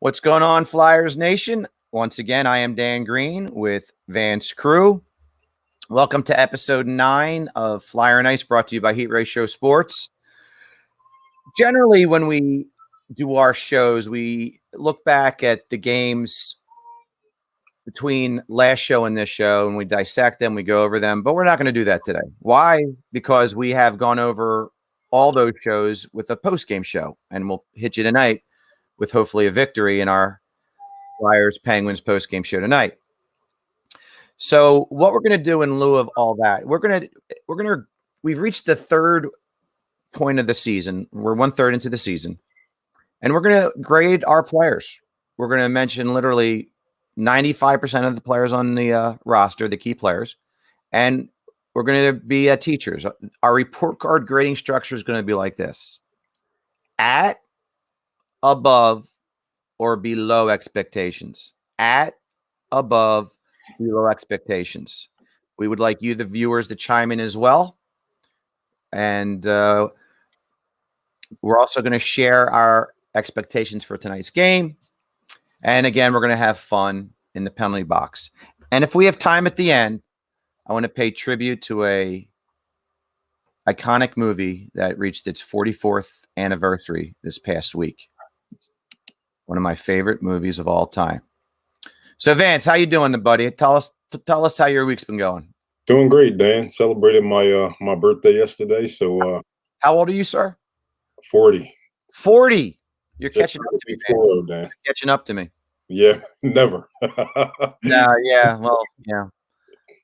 What's going on, Flyers Nation? Once again, I am Dan Green with Vance Crew. Welcome to episode 9 of Flyer and Ice, brought to you by Heat Ratio Sports. Generally, when we do our shows, we look back at the games between last show and this show, and we dissect them, we go over them, but we're not going to do that today. Why? Because we have gone over all those shows with a post-game show, and we'll hit you tonight with hopefully a victory in our Flyers-Penguins post-game show tonight. So what we're going to do in lieu of all that, we've reached the third point of the season. We're 1/3 into the season, and we're going to grade our players. We're going to mention literally 95% of the players on the roster, the key players, and we're going to be teachers. Our report card grading structure is going to be like this: at, above, or below expectations. At, above, below expectations. We would like you, the viewers, to chime in as well. And we're also going to share our expectations for tonight's game. And again, we're going to have fun in the penalty box. And if we have time at the end, I want to pay tribute to a iconic movie that reached its 44th anniversary this past week. One of my favorite movies of all time. So, Vance, how you doing, buddy? Tell us how your week's been going. Doing great, Dan. Celebrated my birthday yesterday. So, how old are you, sir? 40. 40. You're catching up to me, Dan. You're catching up to me. Yeah, never. No, yeah, well, yeah.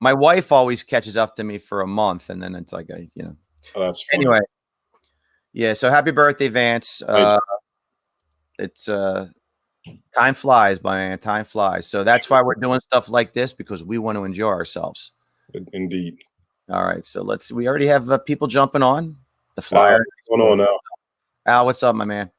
My wife always catches up to me for a month, and then it's like, Oh, that's funny. Anyway, yeah. So, happy birthday, Vance. It's time flies, my man. Time flies. So that's why we're doing stuff like this, because we want to enjoy ourselves. Indeed. All right. So we already have people jumping on the Flyer. What's going on now? Al, what's up, my man?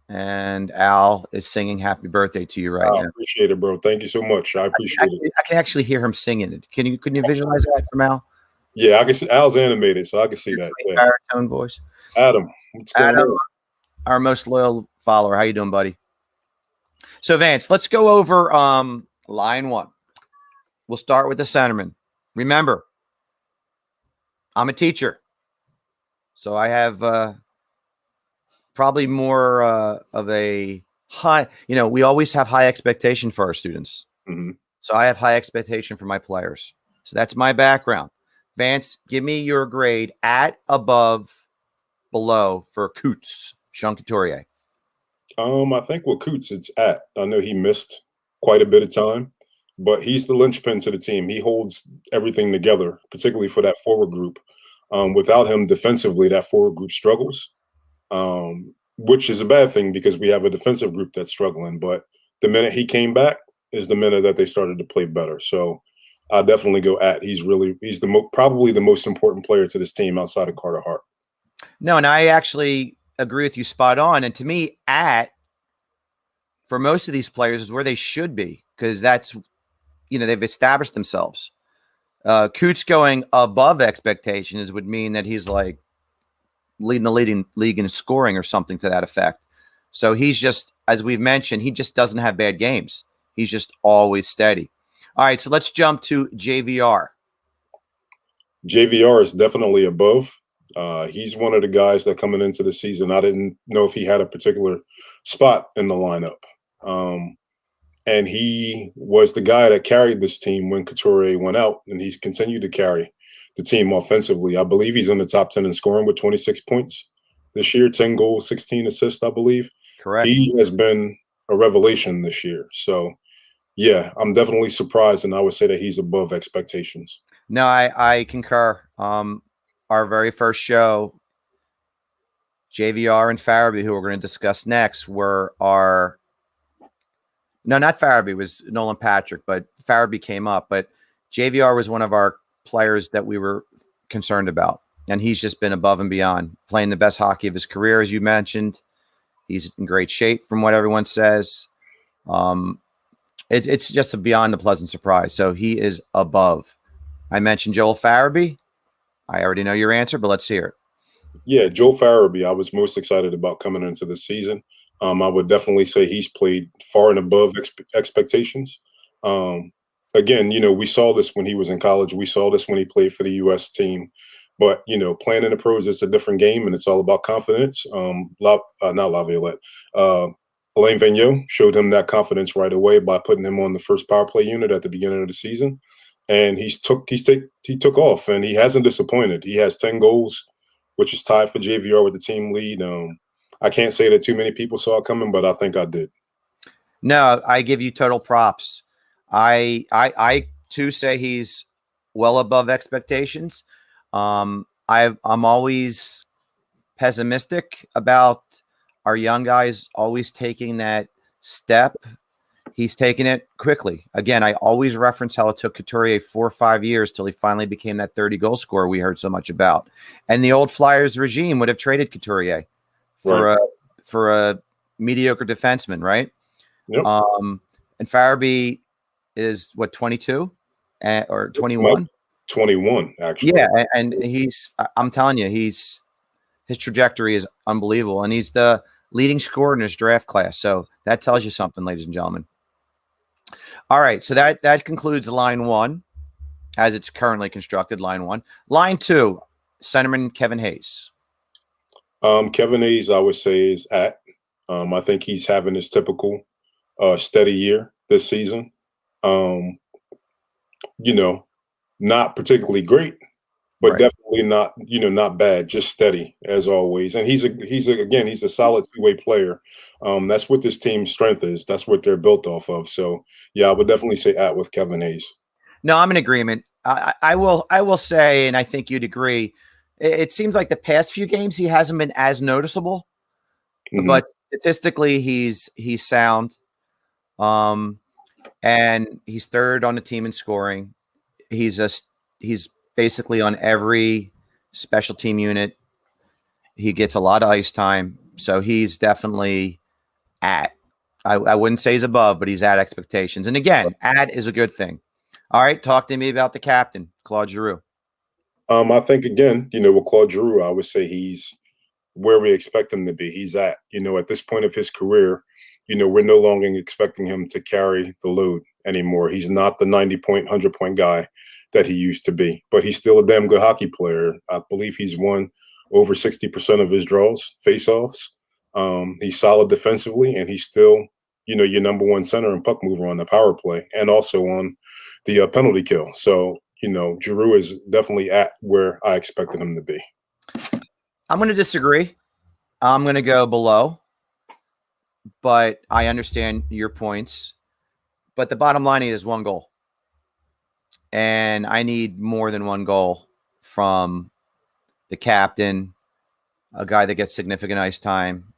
And Al is singing happy birthday to you right now. I appreciate it, bro. Thank you so much. I appreciate it. I can actually hear him singing it. Can you visualize that from Al? Yeah, I can see Al's animated, so I can see that. Yeah. Baritone voice. Adam, what's going on? Our most loyal follower. How you doing, buddy? So, Vance, let's go over line one. We'll start with the centerman. Remember, I'm a teacher, so I have probably more of a high, we always have high expectation for our students. Mm-hmm. So I have high expectation for my players. So that's my background. Vance, give me your grade at, above, below for Coots, Sean Couturier. I think with Coots, it's at. I know he missed quite a bit of time, but he's the linchpin to the team. He holds everything together, particularly for that forward group. Without him defensively, that forward group struggles, which is a bad thing because we have a defensive group that's struggling. But the minute he came back is the minute that they started to play better. So I definitely go at. He's probably the most important player to this team outside of Carter Hart. No, and I actually agree with you spot on. And to me, at, for most of these players, is where they should be, because that's, they've established themselves. Coots going above expectations would mean that he's like leading the league in scoring or something to that effect. So he's just, as we've mentioned, he just doesn't have bad games. He's just always steady. All right, so let's jump to JVR. JVR is definitely above. He's one of the guys that coming into the season, I didn't know if he had a particular spot in the lineup. And he was the guy that carried this team when Couturier went out, and he's continued to carry the team offensively. I believe he's in the top 10 in scoring with 26 points this year, 10 goals, 16 assists, I believe. Correct. He has been a revelation this year. So, yeah, I'm definitely surprised, and I would say that he's above expectations. No, I concur. Our very first show, JVR and Farabee, who we're going to discuss next, were not Farabee, it was Nolan Patrick, but Farabee came up. But JVR was one of our players that we were concerned about, and he's just been above and beyond, playing the best hockey of his career, as you mentioned. He's in great shape from what everyone says. It's just a beyond a pleasant surprise. So he is above. I mentioned Joel Farabee. I already know your answer, but let's hear it. Yeah, Joel Farabee, I was most excited about coming into the season. I would definitely say he's played far and above expectations. Um, Again, we saw this when he was in college. We saw this when he played for the U.S. team. But playing in the pros is a different game, and it's all about confidence. Not Laviolette. Alain Vigneault showed him that confidence right away by putting him on the first power play unit at the beginning of the season, and he took off, and he hasn't disappointed. He has 10 goals, which is tied for JVR with the team lead. I can't say that too many people saw it coming, but I think I did. No, I give you total props. I too say he's well above expectations. I'm always pessimistic about our young guys always taking that step. He's taken it quickly. Again, I always reference how it took Couturier 4 or 5 years till he finally became that 30-goal scorer we heard so much about. And the old Flyers regime would have traded Couturier for a mediocre defenseman, right? Yep. And Farabee is what, 22 or 21? 21, actually. Yeah, and I'm telling you, his trajectory is unbelievable, and he's the leading scorer in his draft class. So that tells you something, ladies and gentlemen. All right, so that concludes line one, as it's currently constructed. Line one, line two, centerman Kevin Hayes. Kevin Hayes, I would say, is at. I think he's having his typical steady year this season. Not particularly great, but definitely not, not bad, just steady as always. And he's a solid two-way player. That's what this team's strength is. That's what they're built off of. So yeah, I would definitely say at with Kevin Hayes. No, I'm in agreement. I will say, and I think you'd agree, it seems like the past few games he hasn't been as noticeable, but statistically he's sound. And he's third on the team in scoring. He's basically on every special team unit. He gets a lot of ice time. So he's definitely at. I wouldn't say he's above, but he's at expectations. And again, at is a good thing. All right, talk to me about the captain, Claude Giroux. I think, again, with Claude Giroux, I would say he's where we expect him to be. He's at this point of his career, we're no longer expecting him to carry the load anymore. He's not the 90-point, 100-point guy that he used to be, but he's still a damn good hockey player. I believe he's won over 60% of his draws, face-offs. He's solid defensively, and he's still, your number one center and puck mover on the power play and also on the penalty kill. So, Giroux is definitely at where I expected him to be. I'm going to disagree. I'm going to go below, but I understand your points. But the bottom line is 1 goal. And I need more than 1 goal from the captain, a guy that gets significant ice time,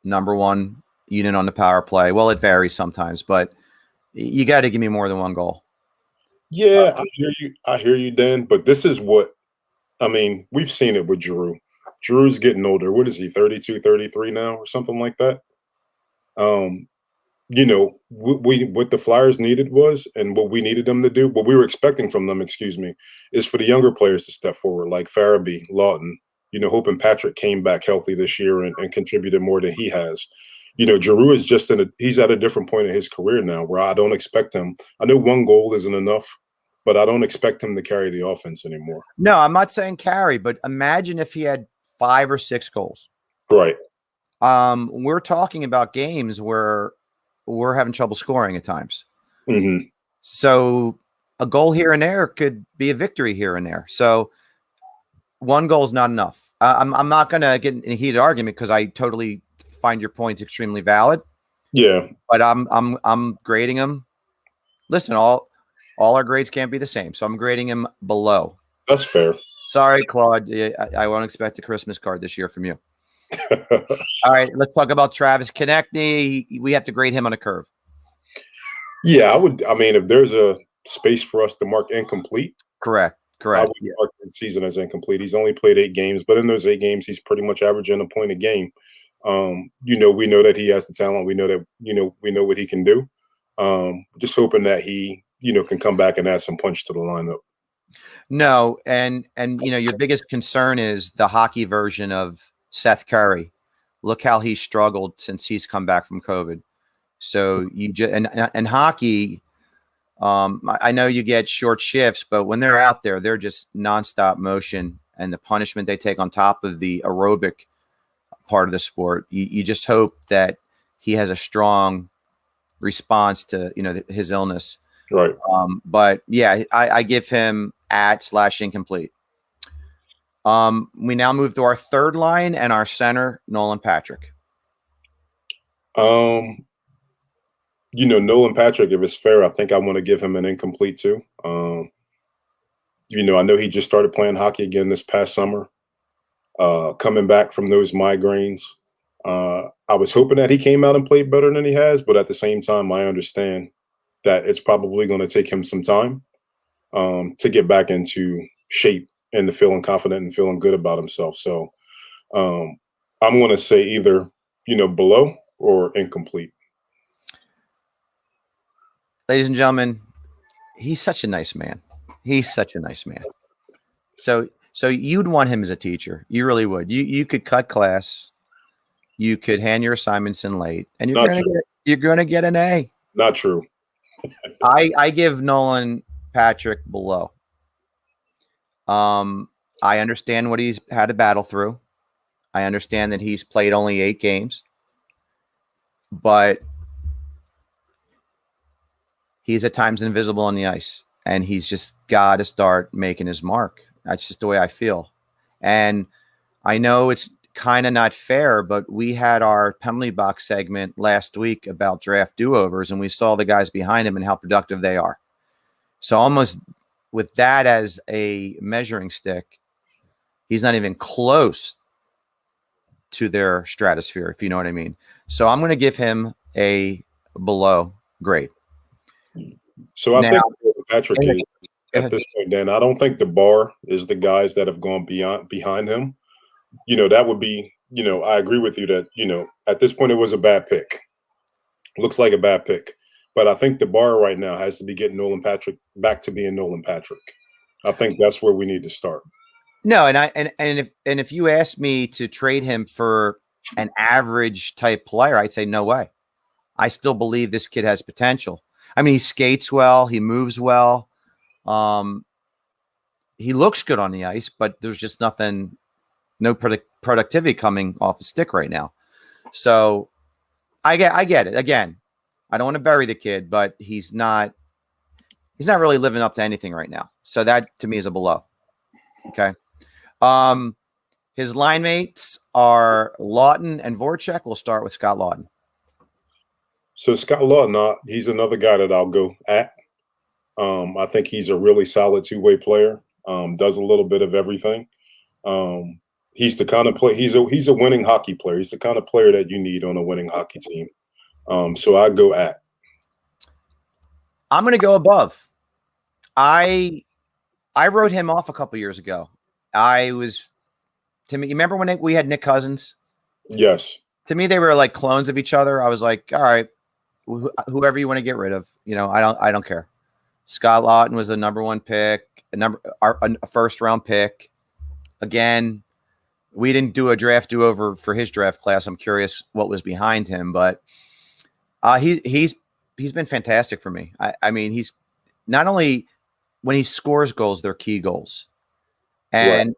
number one unit on the power play. Well, it varies sometimes, but you got to give me more than 1 goal. Yeah, I hear you, Dan. But this is what, we've seen it with Giroux. Giroux's getting older. What is he, 32, 33 now or something like that? What the Flyers needed was, and what we needed them to do, what we were expecting from them, is for the younger players to step forward, like Farabee, Lawton, hoping Patrick came back healthy this year and contributed more than he has. Giroux is he's at a different point in his career now where I don't expect him. I know 1 goal isn't enough, but I don't expect him to carry the offense anymore. No, I'm not saying carry, but imagine if he had 5 or 6 goals. Right. We're talking about games where we're having trouble scoring at times. Mm-hmm. So a goal here and there could be a victory here and there. So 1 goal is not enough. I'm not going to get in a heated argument because I totally find your points extremely valid. Yeah. But I'm grading him. Listen, all our grades can't be the same. So I'm grading him below. That's fair. Sorry, Claude. I won't expect a Christmas card this year from you. All right, let's talk about Travis Konechny. We have to grade him on a curve. Yeah, I would. If there's a space for us to mark incomplete, correct. I would mark the season as incomplete. He's only played 8 games, but in those 8 games, he's pretty much averaging a point a game. We know that he has the talent. We know that we know what he can do. Just hoping that he can come back and add some punch to the lineup. No, and your biggest concern is the hockey version of Seth Curry, look how he struggled since he's come back from COVID. So you just and hockey. I know you get short shifts, but when they're out there, they're just nonstop motion, and the punishment they take on top of the aerobic part of the sport. You just hope that he has a strong response to his illness. Right. But yeah, I give him @/incomplete. We now move to our third line and our center, Nolan Patrick. Nolan Patrick, if it's fair, I think I want to give him an incomplete too. I know he just started playing hockey again this past summer, coming back from those migraines. I was hoping that he came out and played better than he has, but at the same time, I understand that it's probably going to take him some time to get back into shape and to feeling confident and feeling good about himself. So I'm going to say either, below or incomplete. Ladies and gentlemen, he's such a nice man. He's such a nice man. So you'd want him as a teacher. You really would. You could cut class. You could hand your assignments in late, and you're going to get an A. Not true. I give Nolan Patrick below. I understand what he's had to battle through. I understand that he's played only 8 games, but he's at times invisible on the ice, and he's just got to start making his mark. That's just the way I feel. And I know it's kind of not fair, but we had our penalty box segment last week about draft do-overs, and we saw the guys behind him and how productive they are. So almost with that as a measuring stick, he's not even close to their stratosphere, if you know what I mean. So I'm going to give him a below grade. So I think Patrick is at this point, Dan, I don't think the bar is the guys that have gone behind him. That would be, I agree with you that, at this point it was a bad pick. Looks like a bad pick. But I think the bar right now has to be getting Nolan Patrick back to being Nolan Patrick. I think that's where we need to start. No, and if you ask me to trade him for an average type player, I'd say no way. I still believe this kid has potential. I mean, he skates well, he moves well. He looks good on the ice, but there's just no productivity coming off a stick right now. So I get it. Again, I don't want to bury the kid, but he's not really living up to anything right now. So that to me is a below. Okay. His line mates are Lawton and Voracek. We'll start with Scott Lawton. So Scott Lawton, he's another guy that I'll go at. I think he's a really solid two-way player. Does a little bit of everything. He's the kind of player. He's a winning hockey player. He's the kind of player that you need on a winning hockey team. So I go at. I'm going to go above. I wrote him off a couple years ago. To me, you remember when we had Nick Cousins? Yes. To me, they were like clones of each other. I was like, all right, whoever you want to get rid of, I don't care. Scott Lawton was the number 1 pick, a first round pick. Again, we didn't do a draft do-over for his draft class. I'm curious what was behind him, but he's been fantastic for me. I mean, he's not only when he scores goals, they're key goals. And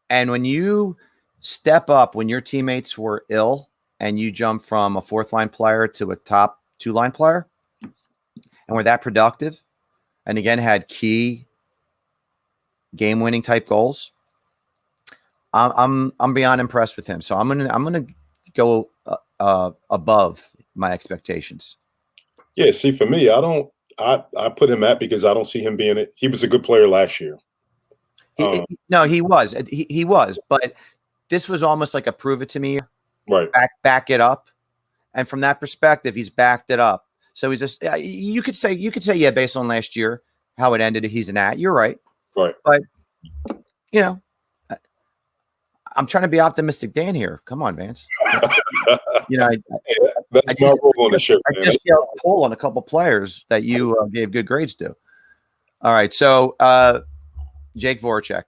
when you step up, when your teammates were ill and you jump from a 4th line player to a top 2 line player and were that productive and again had key game winning type goals, I'm beyond impressed with him. So I'm gonna go above my expectations. Yeah, see, for me, I put him at because I don't see him being it. He was a good player last year. No, he was. He was, but this was almost like a prove it to me. Right. Back it up. And from that perspective, he's backed it up. So he's just you could say yeah, based on last year, how it ended, he's an at. You're right. Right. But I'm trying to be optimistic, Dan, here. Come on, Vance. That's my role on the show. I just yelled pull on a couple players that you gave good grades to. All right, so Jake Voracek.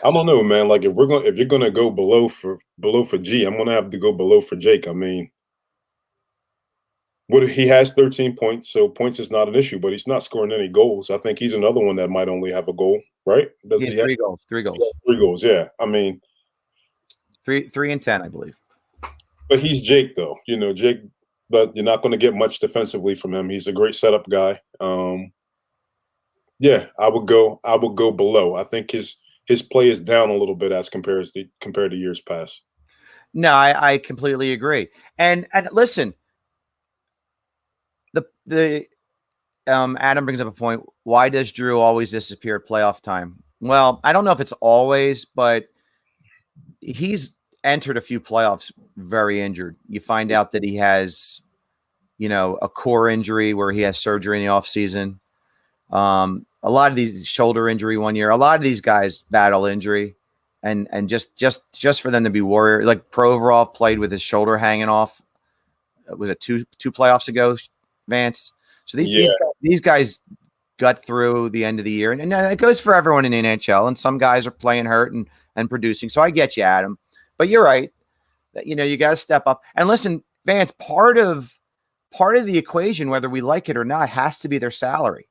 I don't know, man. Like if you're gonna go below for G, I'm gonna have to go below for Jake. I mean, what he has 13 points, so points is not an issue, but he's not scoring any goals. I think he's another one that might only have a goal, right? He Does has he have 3 goals, 3 goals, 3 goals? Yeah. I mean, 3 and 10, I believe. but he's Jake though. You know, Jake, but you're not going to get much defensively from him. He's a great setup guy. Yeah, I would go below. I think his play is down a little bit as compared to years past. No, I completely agree. And listen, the Adam brings up a point. Why does Drew always disappear at playoff time? Well, I don't know if it's always, but he's entered a few playoffs very injured. You find out that he has, a core injury where he has surgery in the offseason. A lot of these shoulder injury one year. A lot of these guys battle injury, and just for them to be warrior, like Provorov played with his shoulder hanging off. Was it two playoffs ago, Vance? So Yeah, these guys gut through the end of the year, and it goes for everyone in the NHL. And some guys are playing hurt and producing. So I get you, Adam, but you're right. That you got to step up. And listen, Vance, part of the equation, whether we like it or not, has to be their salary.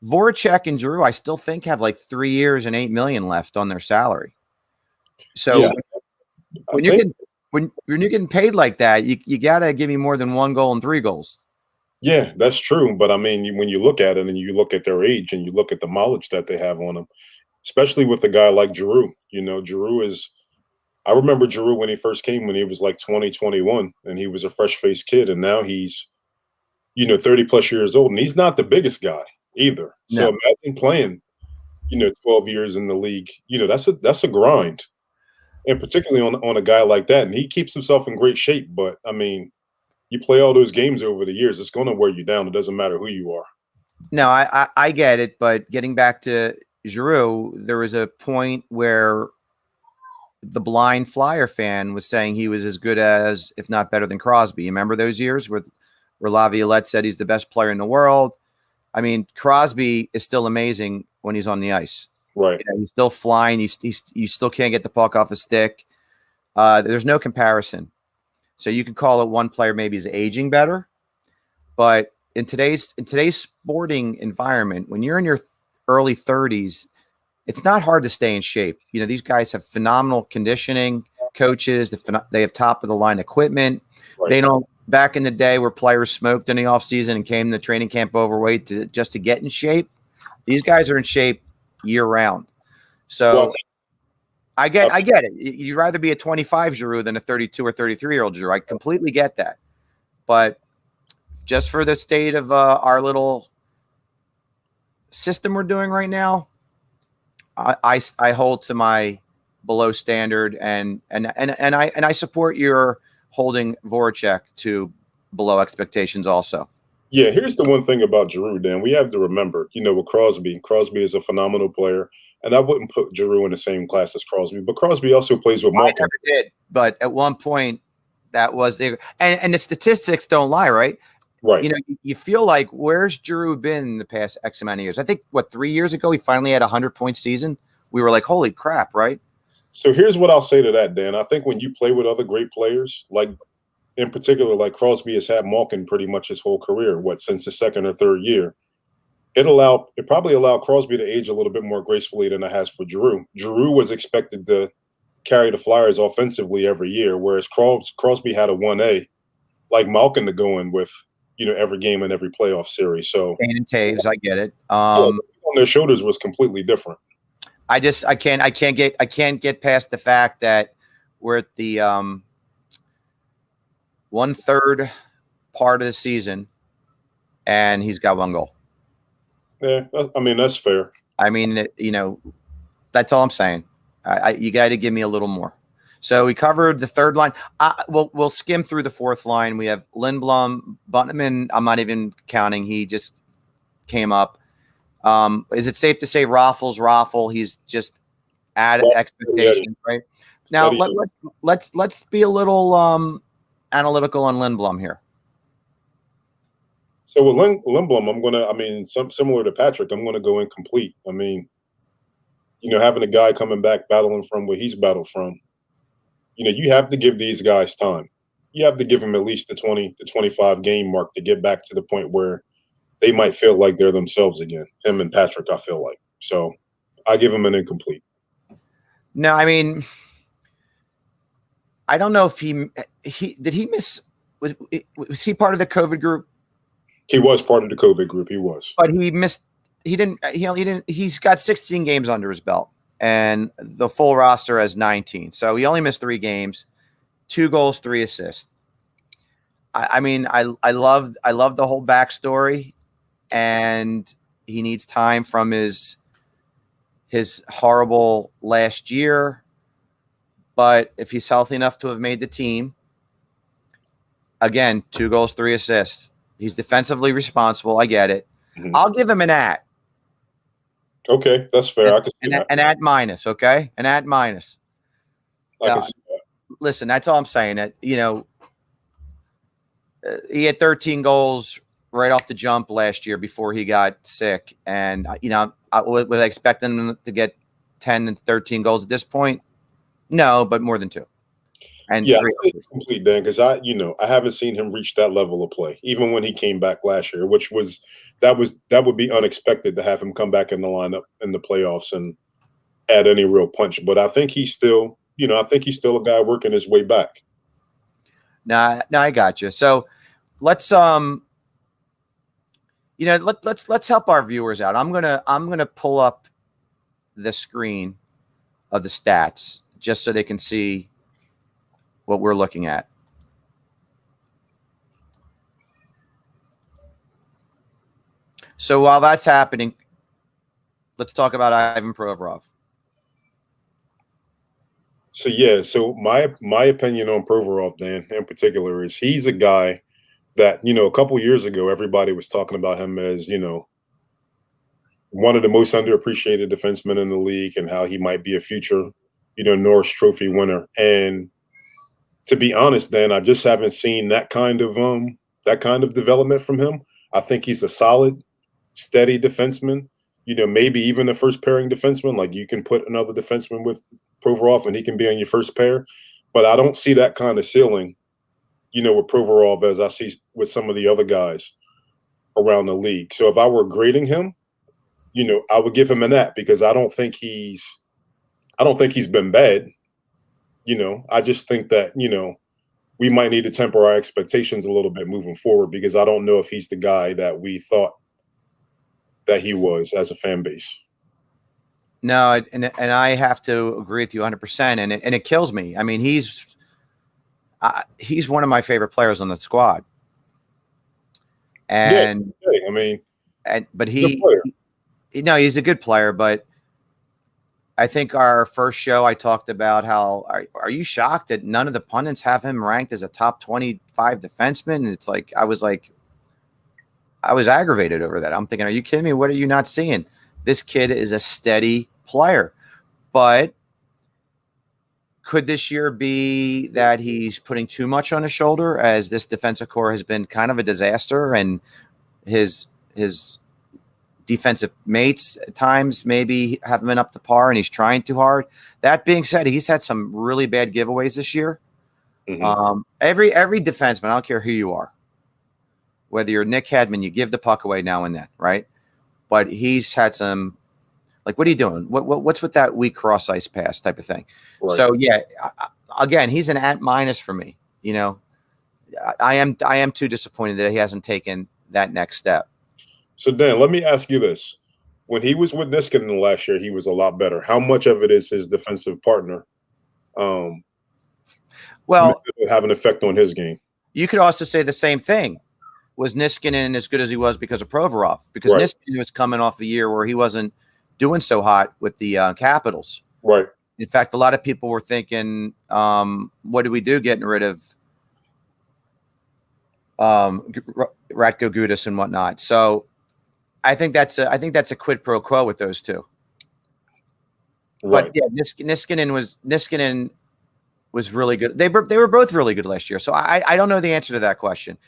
Voracek and Drew, I still think, have like 3 years and $8 million left on their salary. yeah. So I when you're think getting when you're getting paid like that, you gotta give me more than 1 goal and 3 goals. yeah, that's true. But I mean, when you look at it and you look at their age and you look at the mileage that they have on them, especially with a guy like Giroux. You know, Giroux is. I remember Giroux when he first came when he was like 20, 21, and he was a fresh faced kid, and now he's 30 plus years old, and he's not the biggest guy either. So No, imagine playing 12 years in the league. That's a grind, and particularly on a guy like that, and he keeps himself in great shape. But I mean, you play all those games over the years, it's going to wear you down. It doesn't matter who you are. no, I get it, but getting back to Giroux, there was a point where the blind Flyer fan was saying he was as good as, if not better than Crosby. You remember those years where Laviolette said he's the best player in the world? I mean, Crosby is still amazing when he's on the ice. Right. He's still flying. You still can't get the puck off a stick. There's no comparison. So you could call it one player maybe is aging better, but in today's sporting environment, when you're in your early 30s, it's not hard to stay in shape. These guys have phenomenal conditioning coaches. They have top of the line equipment. Right. They don't. Back in the day, where players smoked in the offseason and came to training camp overweight just to get in shape, these guys are in shape year round. So Well, I get it. You'd rather be a 25 Giroux than a 32 or 33-year-old Giroux. I completely get that. But just for the state of our little system we're doing right now, I hold to my below standard, and I support your holding Voracek to below expectations also. yeah, here's the one thing about Giroux, Dan. We have to remember, with Crosby is a phenomenal player. And I wouldn't put Giroux in the same class as Crosby, but Crosby also plays with I Malkin. never did, but at one point that was the and the statistics don't lie, right? Right. You feel like, where's Giroux been in the past X amount of years? I think 3 years ago he finally had a 100-point season. We were like, holy crap, right? So here's what I'll say to that, Dan. I think when you play with other great players, like in particular, like Crosby has had Malkin pretty much his whole career, since his second or third year. It probably allowed Crosby to age a little bit more gracefully than it has for Giroux. Giroux was expected to carry the Flyers offensively every year, whereas Crosby had a 1A, like Malkin to go in with, every game and every playoff series. So Kane and Taves, I get it. yeah, on their shoulders was completely different. I can't get past the fact that we're at the 1/3 part of the season, and he's got 1 goal. Yeah, I mean that's fair. I mean, that's all I'm saying. You got to give me a little more. So we covered the third line. We'll skim through the fourth line. We have Lindblom, Bunneman. I'm not even counting. He just came up. Is it safe to say Raffle? He's just added expectations, right? Now let's be a little analytical on Lindblom here. So with Lindblom, similar to Patrick, I'm gonna go incomplete. I mean, having a guy coming back battling from where he's battled from, you have to give these guys time. You have to give them at least the 20 to 25 game mark to get back to the point where they might feel like they're themselves again. Him and Patrick, I feel like. So I give him an incomplete. No, I mean, I don't know if he did he miss was he part of the COVID group? He was part of the COVID group. He was. But he missed he didn't he's got 16 games under his belt and the full roster has 19. So he only missed 3 games, 2 goals, 3 assists. I mean, I love the whole backstory, and he needs time from his horrible last year. But if he's healthy enough to have made the team, again, 2 goals, 3 assists. He's defensively responsible. I get it. Mm-hmm. I'll give him an at. Okay, that's fair. I can see an at minus. Okay, an at minus. I can see that. Listen, that's all I'm saying. That he had 13 goals right off the jump last year before he got sick, and I was expecting him to get 10 and 13 goals at this point. No, but more than 2. And yeah, it's complete, Dan, because I haven't seen him reach that level of play, even when he came back last year, which that would be unexpected to have him come back in the lineup in the playoffs and add any real punch. But I think he's still, a guy working his way back. No, I got you. So let's let's help our viewers out. I'm gonna pull up the screen of the stats just so they can see what we're looking at. So while that's happening, let's talk about Ivan Provorov. So my opinion on Provorov, Dan, in particular, is he's a guy that, a couple years ago, everybody was talking about him as, one of the most underappreciated defensemen in the league and how he might be a future, Norris Trophy winner. And to be honest, Dan, I just haven't seen that kind of development from him. I think he's a solid, steady defenseman. Maybe even a first pairing defenseman. Like, you can put another defenseman with Provorov and he can be on your first pair. But I don't see that kind of ceiling, with Provorov as I see with some of the other guys around the league. So if I were grading him, I would give him an at, because I don't think he's been bad. I just think that, we might need to temper our expectations a little bit moving forward, because I don't know if he's the guy that we thought that he was as a fan base. No, and I have to agree with you 100%. And it kills me. I mean, he's one of my favorite players on the squad. And yeah, I mean, but he's a good player. But I think our first show, I talked about how are you shocked that none of the pundits have him ranked as a top 25 defenseman? And it's like I was aggravated over that. I'm thinking, are you kidding me? What are you not seeing? This kid is a steady player. But could this year be that he's putting too much on his shoulder, as this defensive core has been kind of a disaster, and his defensive mates at times maybe haven't been up to par and he's trying too hard? That being said, he's had some really bad giveaways this year. Mm-hmm. Every defenseman, I don't care who you are, whether you're Nick Hedman, you give the puck away now and then, right? But he's had some, like, what are you doing? What's with that weak cross ice pass type of thing? Right. So yeah, again, he's an at minus for me. I am too disappointed that he hasn't taken that next step. So Dan, let me ask you this: when he was with Niskanen last year, he was a lot better. How much of it is his defensive partner? Have an effect on his game? You could also say the same thing. Was Niskanen as good as he was because of Provorov? Because right. Niskanen was coming off a year where he wasn't doing so hot with the Capitals. Right. In fact, a lot of people were thinking, what do we do getting rid of Ratko Gudas and whatnot? So I think that's a quid pro quo with those two. Right. But yeah, Niskanen was really good. They were both really good last year. So I don't know the answer to that question.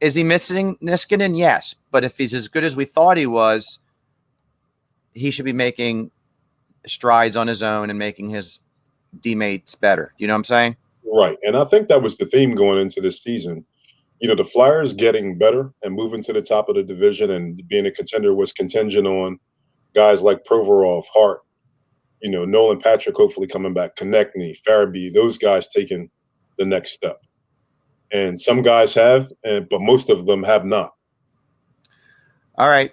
Is he missing Niskanen? Yes. But if he's as good as we thought he was, he should be making strides on his own and making his teammates better. You know what I'm saying? Right. And I think that was the theme going into this season. The Flyers getting better and moving to the top of the division and being a contender was contingent on guys like Provorov, Hart, Nolan Patrick hopefully coming back, Konechny, Farabee, those guys taking the next step. And some guys have, but most of them have not. All right.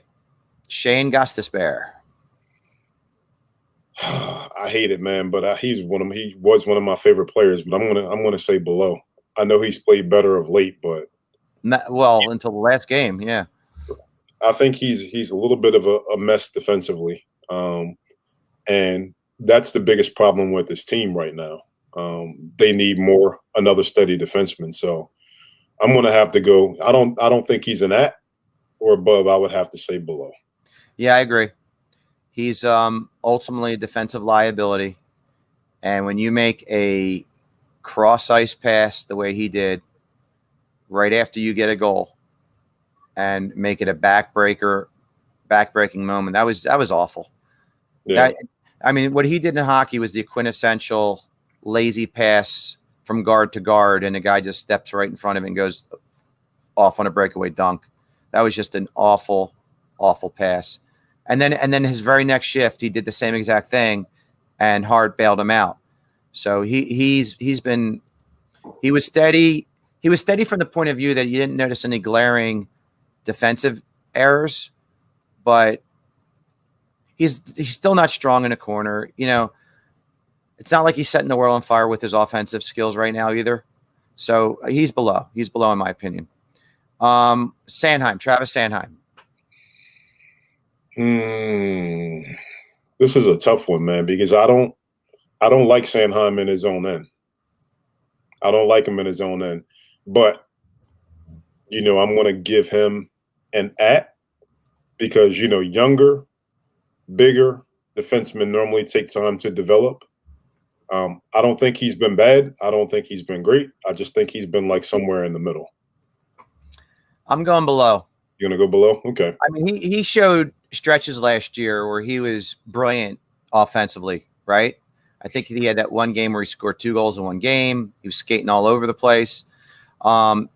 Shane Gostisbehere. I hate it, man, but he was one of my favorite players, but I'm gonna say below. I know he's played better of late, but until the last game, yeah. I think he's a little bit of a mess defensively, and that's the biggest problem with this team right now. They need another steady defenseman. So I'm going to have to go. I don't think he's an at or above. I would have to say below. Yeah, I agree. He's ultimately a defensive liability, and when you make a cross ice pass the way he did, right after you get a goal, and make it a backbreaking moment, that was awful. Yeah. What he did in hockey was the quintessential lazy pass from guard to guard, and the guy just steps right in front of it and goes off on a breakaway dunk. That was just an awful, awful pass. And then his very next shift, he did the same exact thing, and Hart bailed him out. So he was steady. He was steady from the point of view that you didn't notice any glaring defensive errors, but he's still not strong in a corner. It's not like he's setting the world on fire with his offensive skills right now either. So he's below. He's below in my opinion. Sanheim, Travis Sanheim. This is a tough one, man, because I don't like Sanheim in his own end. I don't like him in his own end, but I'm going to give him an at because younger, bigger defensemen normally take time to develop. I don't think he's been bad. I don't think he's been great. I just think he's been like somewhere in the middle. I'm going below. You're going to go below? Okay. He showed stretches last year where he was brilliant offensively, right? I think he had that one game where he scored 2 goals in one game. He was skating all over the place.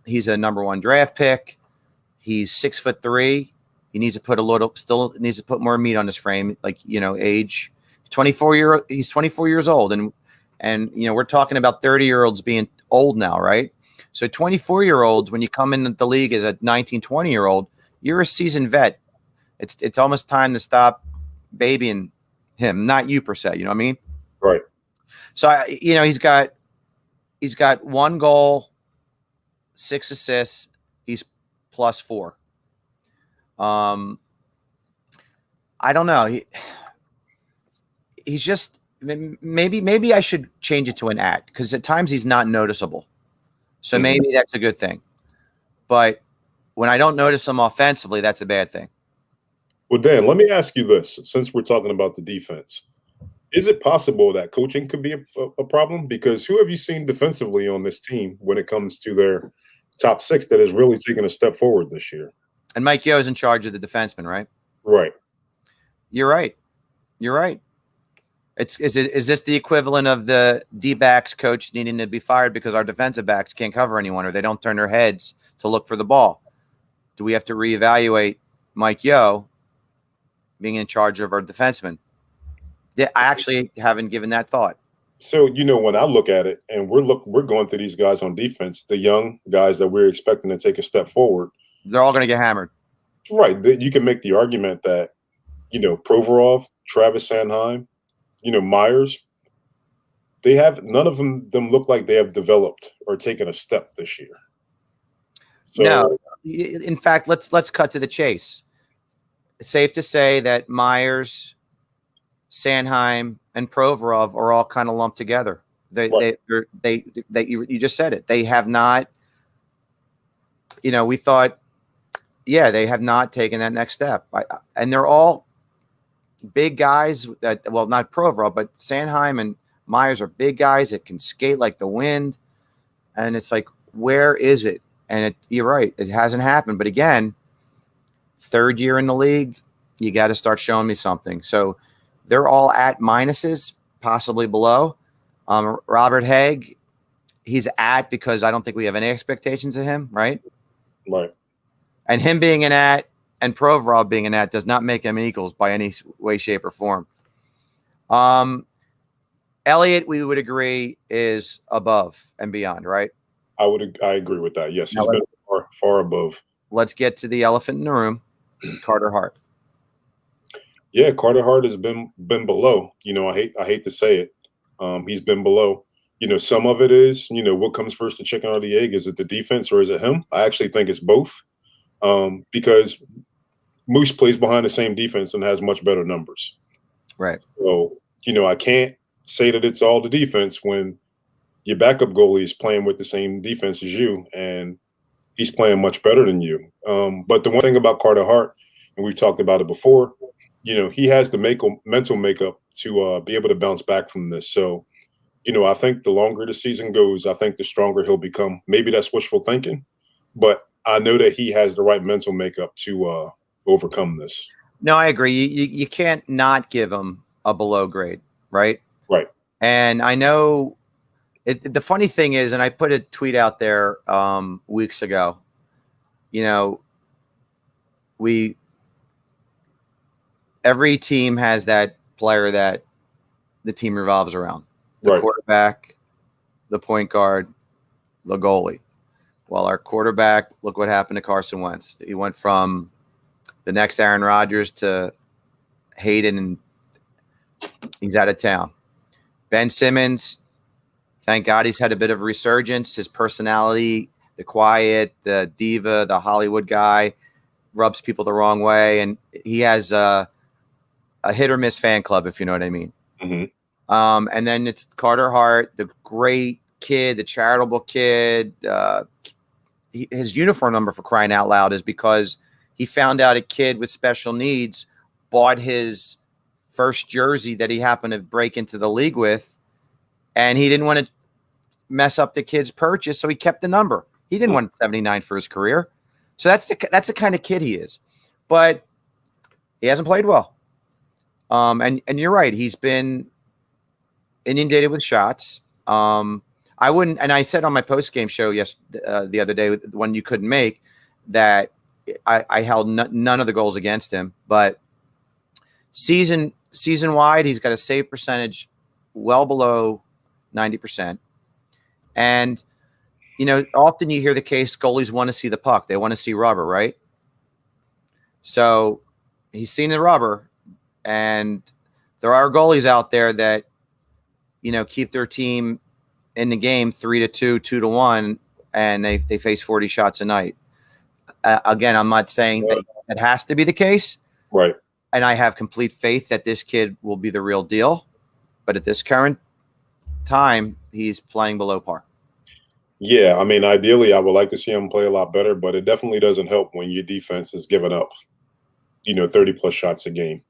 He's a number 1 draft pick. He's 6'3". He needs to put more meat on his frame, age. He's 24 years old, and we're talking about 30-year-olds being old now, right? So 24-year-olds, when you come in the league as a 19, 20-year-old, you're a seasoned vet. It's almost time to stop babying him, not you per se. You know what I mean? Right. So he's got 1 goal, 6 assists. He's +4. I don't know. He's just maybe I should change it to an at because at times he's not noticeable. So maybe that's a good thing. But when I don't notice him offensively, that's a bad thing. Well, Dan, let me ask you this. Since we're talking about the defense, is it possible that coaching could be a problem? Because who have you seen defensively on this team when it comes to their top 6 that has really taken a step forward this year? And Mike Yeo is in charge of the defenseman, right? Right. You're right. Is this the equivalent of the D-backs coach needing to be fired because our defensive backs can't cover anyone or they don't turn their heads to look for the ball? Do we have to reevaluate Mike Yeo being in charge of our defensemen? I actually haven't given that thought. So, when I look at it and we're going through these guys on defense, the young guys that we're expecting to take a step forward, they're all going to get hammered. Right. You can make the argument that, Provorov, Travis Sanheim, Myers, none of them look like they have developed or taken a step this year. So, no, in fact, let's cut to the chase. It's safe to say that Myers, Sanheim, and Provorov are all kind of lumped together. You just said it. They have not. We thought, they have not taken that next step, and they're all big guys. Not Provorov, but Sanheim and Myers are big guys that can skate like the wind. And it's like, where is it? And you're right, it hasn't happened. But again, 3rd year in the league, you got to start showing me something. So they're all at minuses, possibly below. Robert Haig, he's at because I don't think we have any expectations of him, right? Right. And him being an at and Provorov being an at does not make him equals by any way, shape, or form. Elliott, we would agree, is above and beyond, right? I agree with that. Yes, Now he's been far above. Let's get to the elephant in the room, Carter Hart. Yeah, Carter Hart has been below. I hate to say it. He's been below. Some of it is, what comes first, the chicken or the egg? Is it the defense or is it him? I actually think it's both. Because Moose plays behind the same defense and has much better numbers. Right. So, I can't say that it's all the defense when your backup goalie is playing with the same defense as you and he's playing much better than you. But the one thing about Carter Hart, and we've talked about it before, he has the mental makeup to be able to bounce back from this. So, I think the longer the season goes, I think the stronger he'll become. Maybe that's wishful thinking, but I know that he has the right mental makeup to overcome this. No, I agree. You can't not give him a below grade, right? Right. And I know the funny thing is, and I put a tweet out there weeks ago, every team has that player that the team revolves around. The quarterback, the point guard, the goalie. Well, our quarterback, look what happened to Carson Wentz. He went from the next Aaron Rodgers to Hayden, and he's out of town. Ben Simmons, thank God he's had a bit of a resurgence. His personality, the quiet, the diva, the Hollywood guy, rubs people the wrong way. And he has a hit or miss fan club, if you know what I mean. Mm-hmm. And then it's Carter Hart, the great kid, the charitable kid. His uniform number, for crying out loud, is because he found out a kid with special needs bought his first jersey that he happened to break into the league with, and he didn't want to mess up the kid's purchase, so he kept the number. He didn't want 79 for his career. So that's the kind of kid he is. But he hasn't played well. And you're right, he's been inundated with shots. I wouldn't, and I said on my post-game show the other day, when you couldn't make, that I held none of the goals against him. But season-wide, he's got a save percentage well below 90%. And, often you hear the case, goalies want to see the puck. They want to see rubber, right? So he's seen the rubber, and there are goalies out there that, keep their team in the game 3-2, 2-1, and they face 40 shots a night. Again, I'm not saying that it has to be the case. Right. And I have complete faith that this kid will be the real deal. But at this current time, he's playing below par. Yeah, I mean, ideally, I would like to see him play a lot better, but it definitely doesn't help when your defense is giving up, 30-plus shots a game.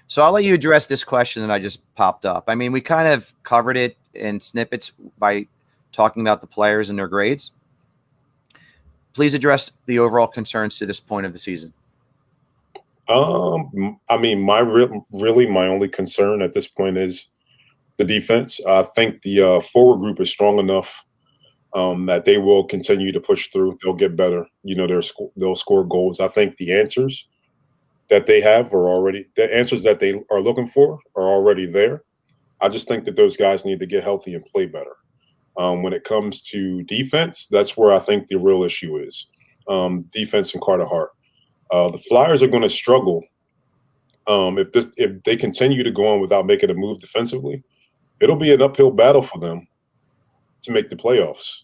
So I'll let you address this question that I just popped up. I mean, we kind of covered it in snippets by talking about the players and their grades. Please address the overall concerns to this point of the season. I mean, my only concern at this point is the defense. I think the forward group is strong enough that they will continue to push through. They'll get better. They'll score goals. I think the answers that they have the answers that they are looking for are already there. I just think that those guys need to get healthy and play better. When it comes to defense, that's where I think the real issue is. Defense and Carter Hart. The Flyers are going to struggle if they continue to go on without making a move defensively. It'll be an uphill battle for them to make the playoffs.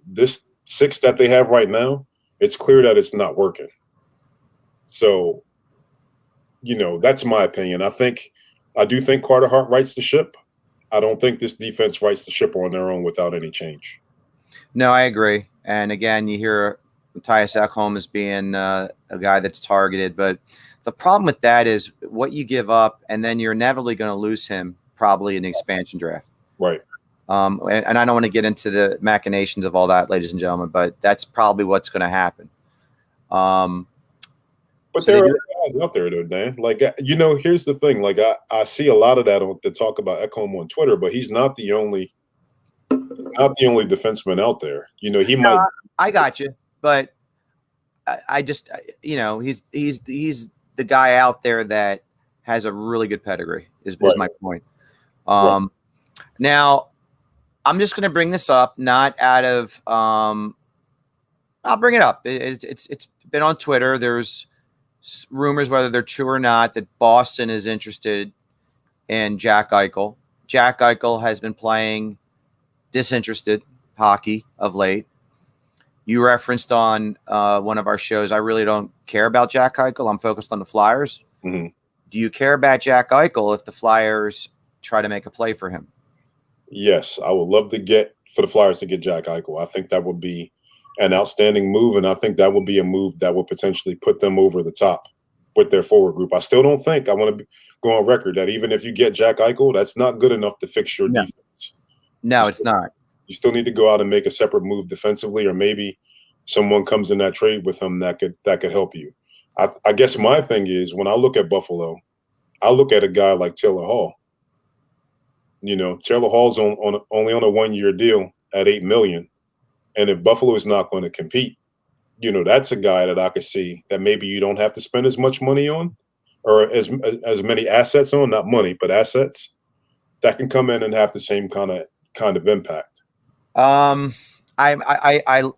This 6 that they have right now, it's clear that it's not working. So, that's my opinion. I do think Carter Hart rights the ship. I don't think this defense rights the ship on their own without any change. No, I agree. And again, you hear Matthias Ekholm as being a guy that's targeted. But the problem with that is what you give up, and then you're inevitably going to lose him probably in the expansion draft. Right. And I don't want to get into the machinations of all that, ladies and gentlemen, but that's probably what's going to happen. But But So there they are do. other guys out there though, Dan. Like here's the thing. Like I see a lot of that that talk about Ekholm on Twitter, but he's not the only defenseman out there. He might. No, I got you, but I just he's the guy out there that has a really good pedigree. Is Right. my point. Right. Now I'm just going to bring this up, not out of. I'll bring it up. It's been on Twitter. There's rumors, whether they're true or not, that Boston is interested in Jack Eichel. Jack Eichel has been playing disinterested hockey of late. You referenced on one of our shows, I really don't care about Jack Eichel. I'm focused on the Flyers. Mm-hmm. Do you care about Jack Eichel if the Flyers try to make a play for him? Yes, I would love for the Flyers to get Jack Eichel. I think that would be an outstanding move, and I think that would be a move that would potentially put them over the top with their forward group. I still don't think I want to go on record that even if you get Jack Eichel, that's not good enough to fix your defense. No, it's not. You still need to go out and make a separate move defensively, or maybe someone comes in that trade with him that could help you. I guess my thing is when I look at Buffalo, I look at a guy like Taylor Hall. Taylor Hall's only on a 1-year deal at $8 million, and if Buffalo is not going to compete, that's a guy that I could see that maybe you don't have to spend as much money on, or as many assets on, not money but assets that can come in and have the same kind of impact. I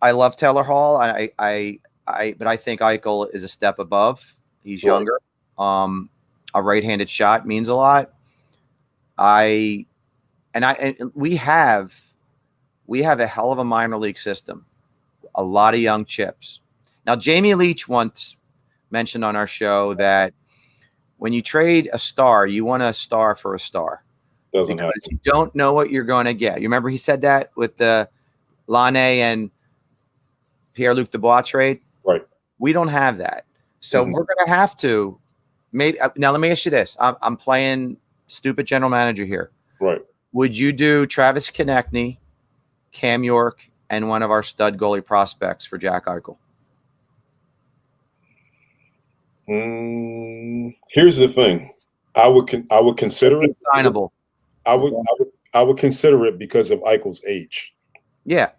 love Taylor Hall. But I think Eichel is a step above. He's younger. Right. A right-handed shot means a lot. And we have a hell of a minor league system. A lot of young chips. Now, Jamie Leach once mentioned on our show that when you trade a star, you want a star for a star. Doesn't because happen. You don't know what you're going to get. You remember he said that with the Lane and Pierre-Luc Dubois trade? Right. We don't have that. So we're going to have to maybe. Now, let me ask you this. I'm playing stupid general manager here. Right. Would you do Travis Konechny, Cam York, and one of our stud goalie prospects for Jack Eichel? Here's the thing. I would consider it signable. I would consider it because of Eichel's age. Yeah.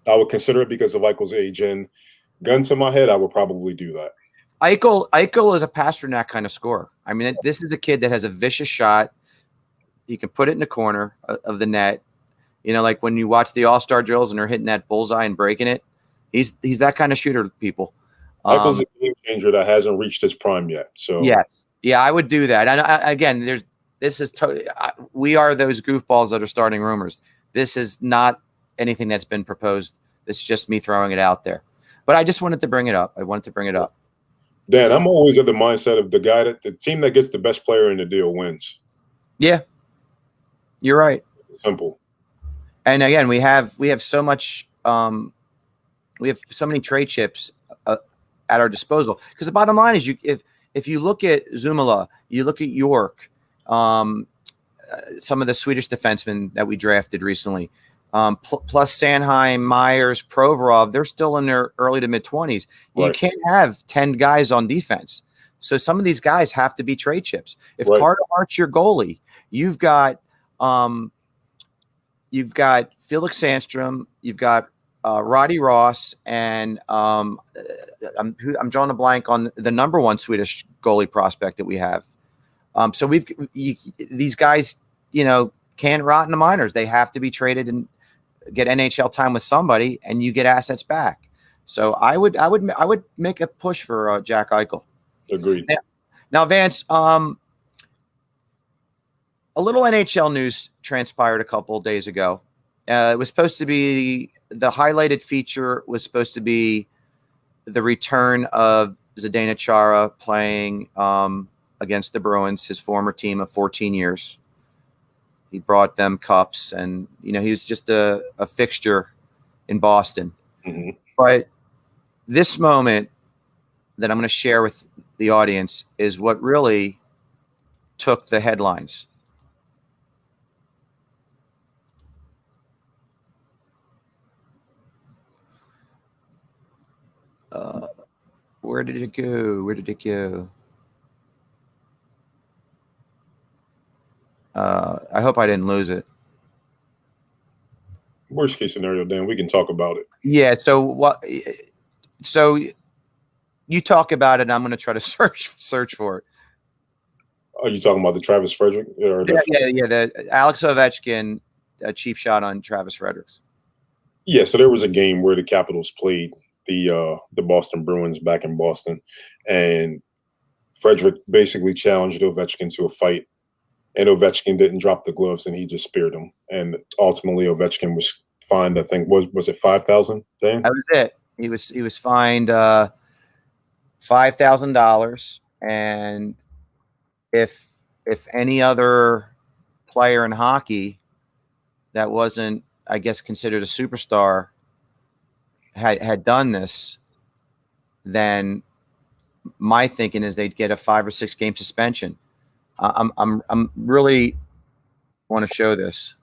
I would consider it because of Eichel's age, and gun to my head, I would probably do that. Eichel is a Pasternak kind of scorer. I mean, this is a kid that has a vicious shot. You can put it in the corner of the net. Like when you watch the All-Star drills and they're hitting that bullseye and breaking it. He's that kind of shooter, people. Eichel's a game changer that hasn't reached his prime yet. So yes, yeah, I would do that. And again, we are those goofballs that are starting rumors. This is not anything that's been proposed. It's just me throwing it out there. But I just wanted to bring it up. Dan, I'm always at the mindset of the team that gets the best player in the deal wins. Yeah, you're right. Simple. And again, we have so much. We have so many trade chips at our disposal. Because the bottom line is, if you look at Zumala, you look at York, some of the Swedish defensemen that we drafted recently, plus Sanheim, Myers, Provorov, they're still in their early to mid-20s. Right. You can't have 10 guys on defense. So some of these guys have to be trade chips. If Carter Hart's your goalie, you've got Felix Sandstrom, you've got Roddy Ross, and I'm drawing a blank on the number one Swedish goalie prospect that we have. So these guys, can't rot in the minors. They have to be traded and get NHL time with somebody, and you get assets back. So I would make a push for Jack Eichel. Agreed. Now, Vance, a little NHL news transpired a couple of days ago. It was supposed to be the highlighted feature was supposed to be the return of Zdeno Chara playing against the Bruins, his former team of 14 years. He brought them cups, and he was just a fixture in Boston. Mm-hmm. But this moment that I'm going to share with the audience is what really took the headlines. Where did it go? Where did it go? I hope I didn't lose it. Worst case scenario, Dan, we can talk about it. Yeah. So what? So you talk about it. And I'm going to try to search for it. Are you talking about the Travis Frederick? Or Yeah. The Alex Ovechkin, a cheap shot on Travis Fredericks. Yeah, so there was a game where the Capitals played the Boston Bruins back in Boston, and Frederick basically challenged Ovechkin to a fight, and Ovechkin didn't drop the gloves, and he just speared him, and ultimately Ovechkin was fined. I think was it 5,000? That was it. He was fined $5,000, and if any other player in hockey that wasn't, I guess, considered a superstar had done this, then my thinking is they'd get a 5 or 6 game suspension. I'm really want to show this.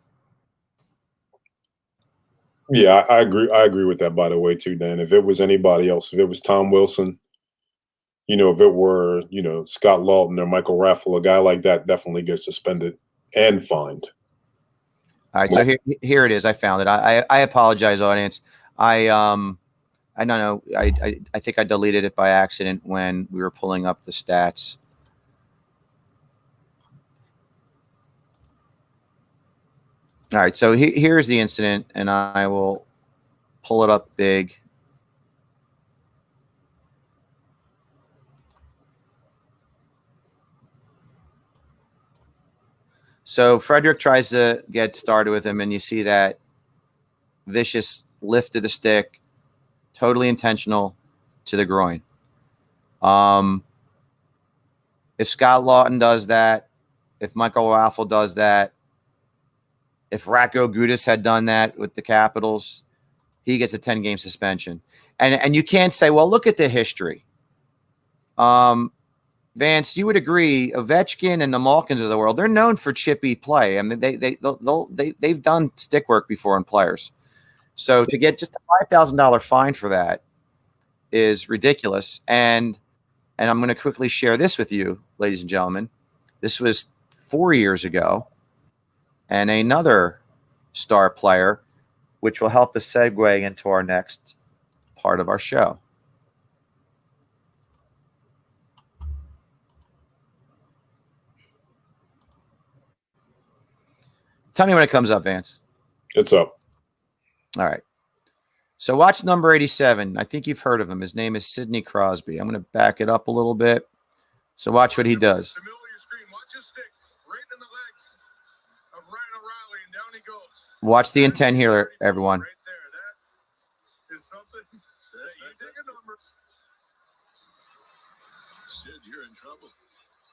Yeah, I agree. I agree with that. By the way, too, Dan. If it was anybody else, if it was Tom Wilson, if it were Scott Lawton or Michael Raffle, a guy like that definitely gets suspended and fined. All right, so here it is. I found it. I apologize, audience. I don't know. I think I deleted it by accident when we were pulling up the stats. All right, so here's the incident, and I will pull it up big. So Frederick tries to get started with him, and you see that vicious lift of the stick, totally intentional, to the groin. If Scott Lawton does that, if Michael Raffle does that, if Ratko Gudas had done that with the Capitals, he gets a 10-game suspension. And you can't say, well, look at the history. Vance, you would agree, Ovechkin and the Malkins of the world, they're known for chippy play. I mean, they've done stick work before on players. So to get just a $5,000 fine for that is ridiculous. And I'm going to quickly share this with you, ladies and gentlemen. This was 4 years ago. And another star player, which will help us segue into our next part of our show. Tell me when it comes up, Vance. It's up. All right. So watch number 87. I think you've heard of him. His name is Sidney Crosby. I'm going to back it up a little bit. So watch what he does. Watch the intent here, everyone.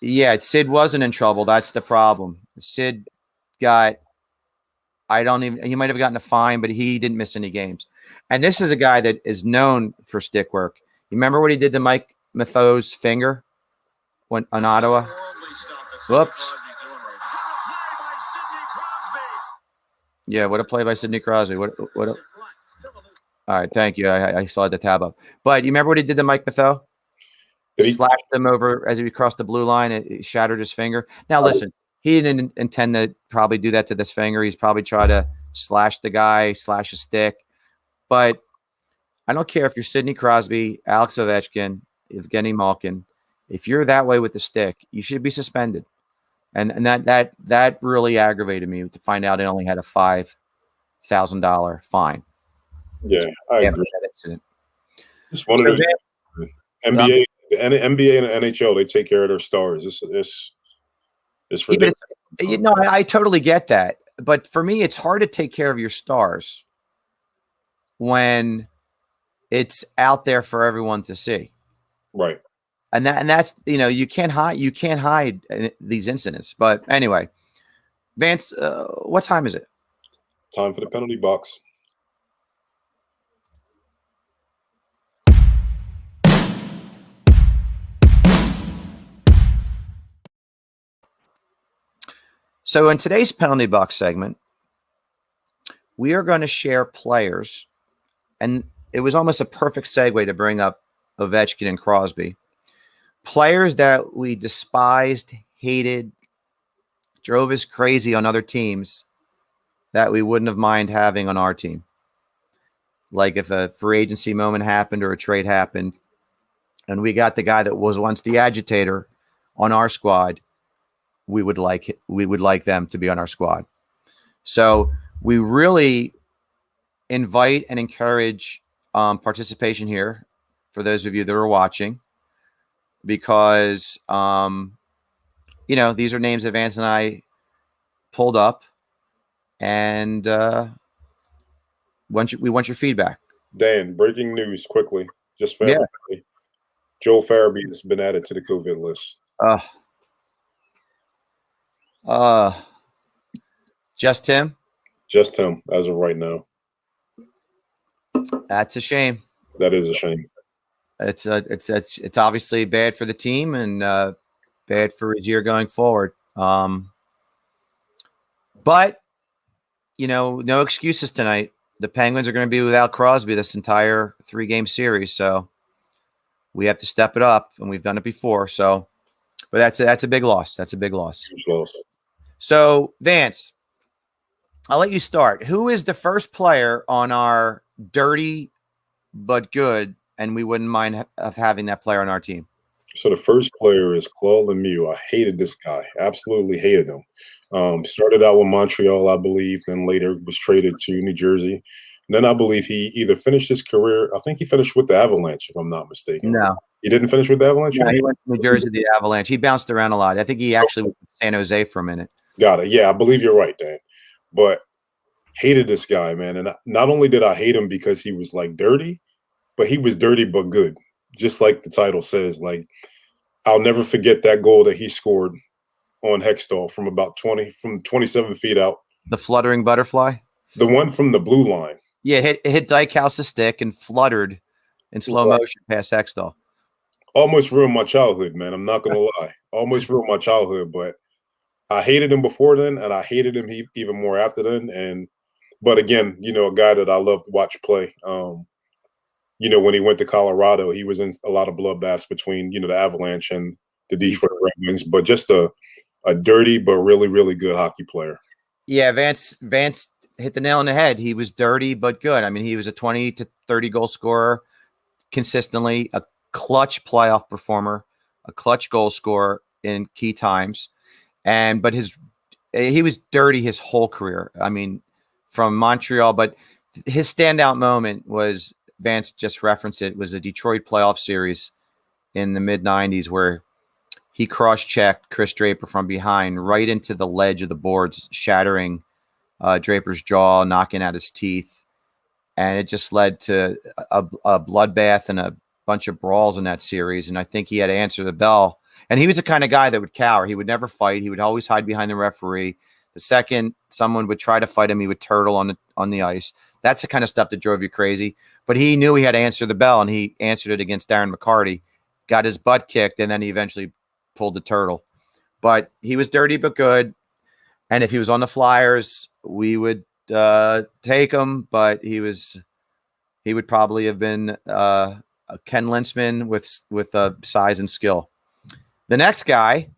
Yeah, Sid wasn't in trouble. That's the problem. Sid got, he might have gotten a fine, but he didn't miss any games. And this is a guy that is known for stick work. You remember what he did to Mike Matheau's finger on Ottawa? Whoops. Yeah, what a play by Sidney Crosby. All right, thank you. I saw the tab up. But you remember what he did to Mike Matheau? He slashed him over as he crossed the blue line. It shattered his finger. Now, listen, he didn't intend to probably do that to this finger. He's probably tried to slash the guy, slash a stick. But I don't care if you're Sidney Crosby, Alex Ovechkin, Evgeny Malkin. If you're that way with the stick, you should be suspended. And that really aggravated me to find out it only had a $5,000 fine. Yeah, I agree. That incident. It's one of those NBA, the NBA and the NHL. They take care of their stars. It's ridiculous. I totally get that, but for me, it's hard to take care of your stars when it's out there for everyone to see. Right. And that's you can't hide these incidents. But anyway, Vance, what time is it? Time for the penalty box. So in today's penalty box segment, we are going to share players, and it was almost a perfect segue to bring up Ovechkin and Crosby. Players that we despised, hated, drove us crazy on other teams that we wouldn't have mind having on our team. Like if a free agency moment happened or a trade happened, and we got the guy that was once the agitator on our squad, we would like them to be on our squad. So we really invite and encourage participation here for those of you that are watching, because these are names that Vance and I pulled up, and we want your feedback. Dan, breaking news quickly, just for Yeah. everybody. Joel Farabee has been added to the COVID list. Just him? Just him as of right now. That's a shame. That is a shame. It's obviously bad for the team and bad for his year going forward. But no excuses tonight. The Penguins are going to be without Crosby this entire 3-game series, so we have to step it up, and we've done it before. So, but that's a big loss. That's a big loss. Huge loss. So, Vance, I'll let you start. Who is the first player on our dirty but good, and we wouldn't mind of having that player on our team? So the first player is Claude Lemieux. I hated this guy. Absolutely hated him. Started out with Montreal, I believe, then later was traded to New Jersey. And then I believe he either finished his career, I think he finished with the Avalanche, if I'm not mistaken. No. He didn't finish with the Avalanche? No, he went to New Jersey, the Avalanche. He bounced around a lot. I think he actually went to San Jose for a minute. Got it. Yeah, I believe you're right, Dan. But hated this guy, man. And not only did I hate him because he was like dirty, but he was dirty but good. Just like the title says. Like, I'll never forget that goal that he scored on Hextall from about 27 feet out. The fluttering butterfly? The one from the blue line. Yeah, it hit Dykehouse's stick and fluttered in slow motion past Hextall. Almost ruined my childhood, man. I'm not going to lie. Almost ruined my childhood, but I hated him before then, and I hated him even more after then. But again, a guy that I love to watch play. When he went to Colorado, he was in a lot of bloodbaths between, the Avalanche and the Detroit Red Wings, but just a dirty but really, really good hockey player. Yeah, Vance hit the nail on the head. He was dirty but good. I mean, he was a 20 to 30 goal scorer consistently, a clutch playoff performer, a clutch goal scorer in key times. But he was dirty his whole career. I mean, from Montreal, but his standout moment was, Vance just referenced it, was a Detroit playoff series in the mid-90s where he cross-checked Chris Draper from behind right into the ledge of the boards, shattering Draper's jaw, knocking out his teeth. And it just led to a bloodbath and a bunch of brawls in that series. And I think he had to answer the bell. And he was the kind of guy that would cower. He would never fight. He would always hide behind the referee. The second someone would try to fight him, he would turtle on the ice. That's the kind of stuff that drove you crazy. But he knew he had to answer the bell, and he answered it against Darren McCarty, got his butt kicked, and then he eventually pulled the turtle. But he was dirty but good. And if he was on the Flyers, we would take him. But he would probably have been a Ken Lintzman with size and skill. The next guy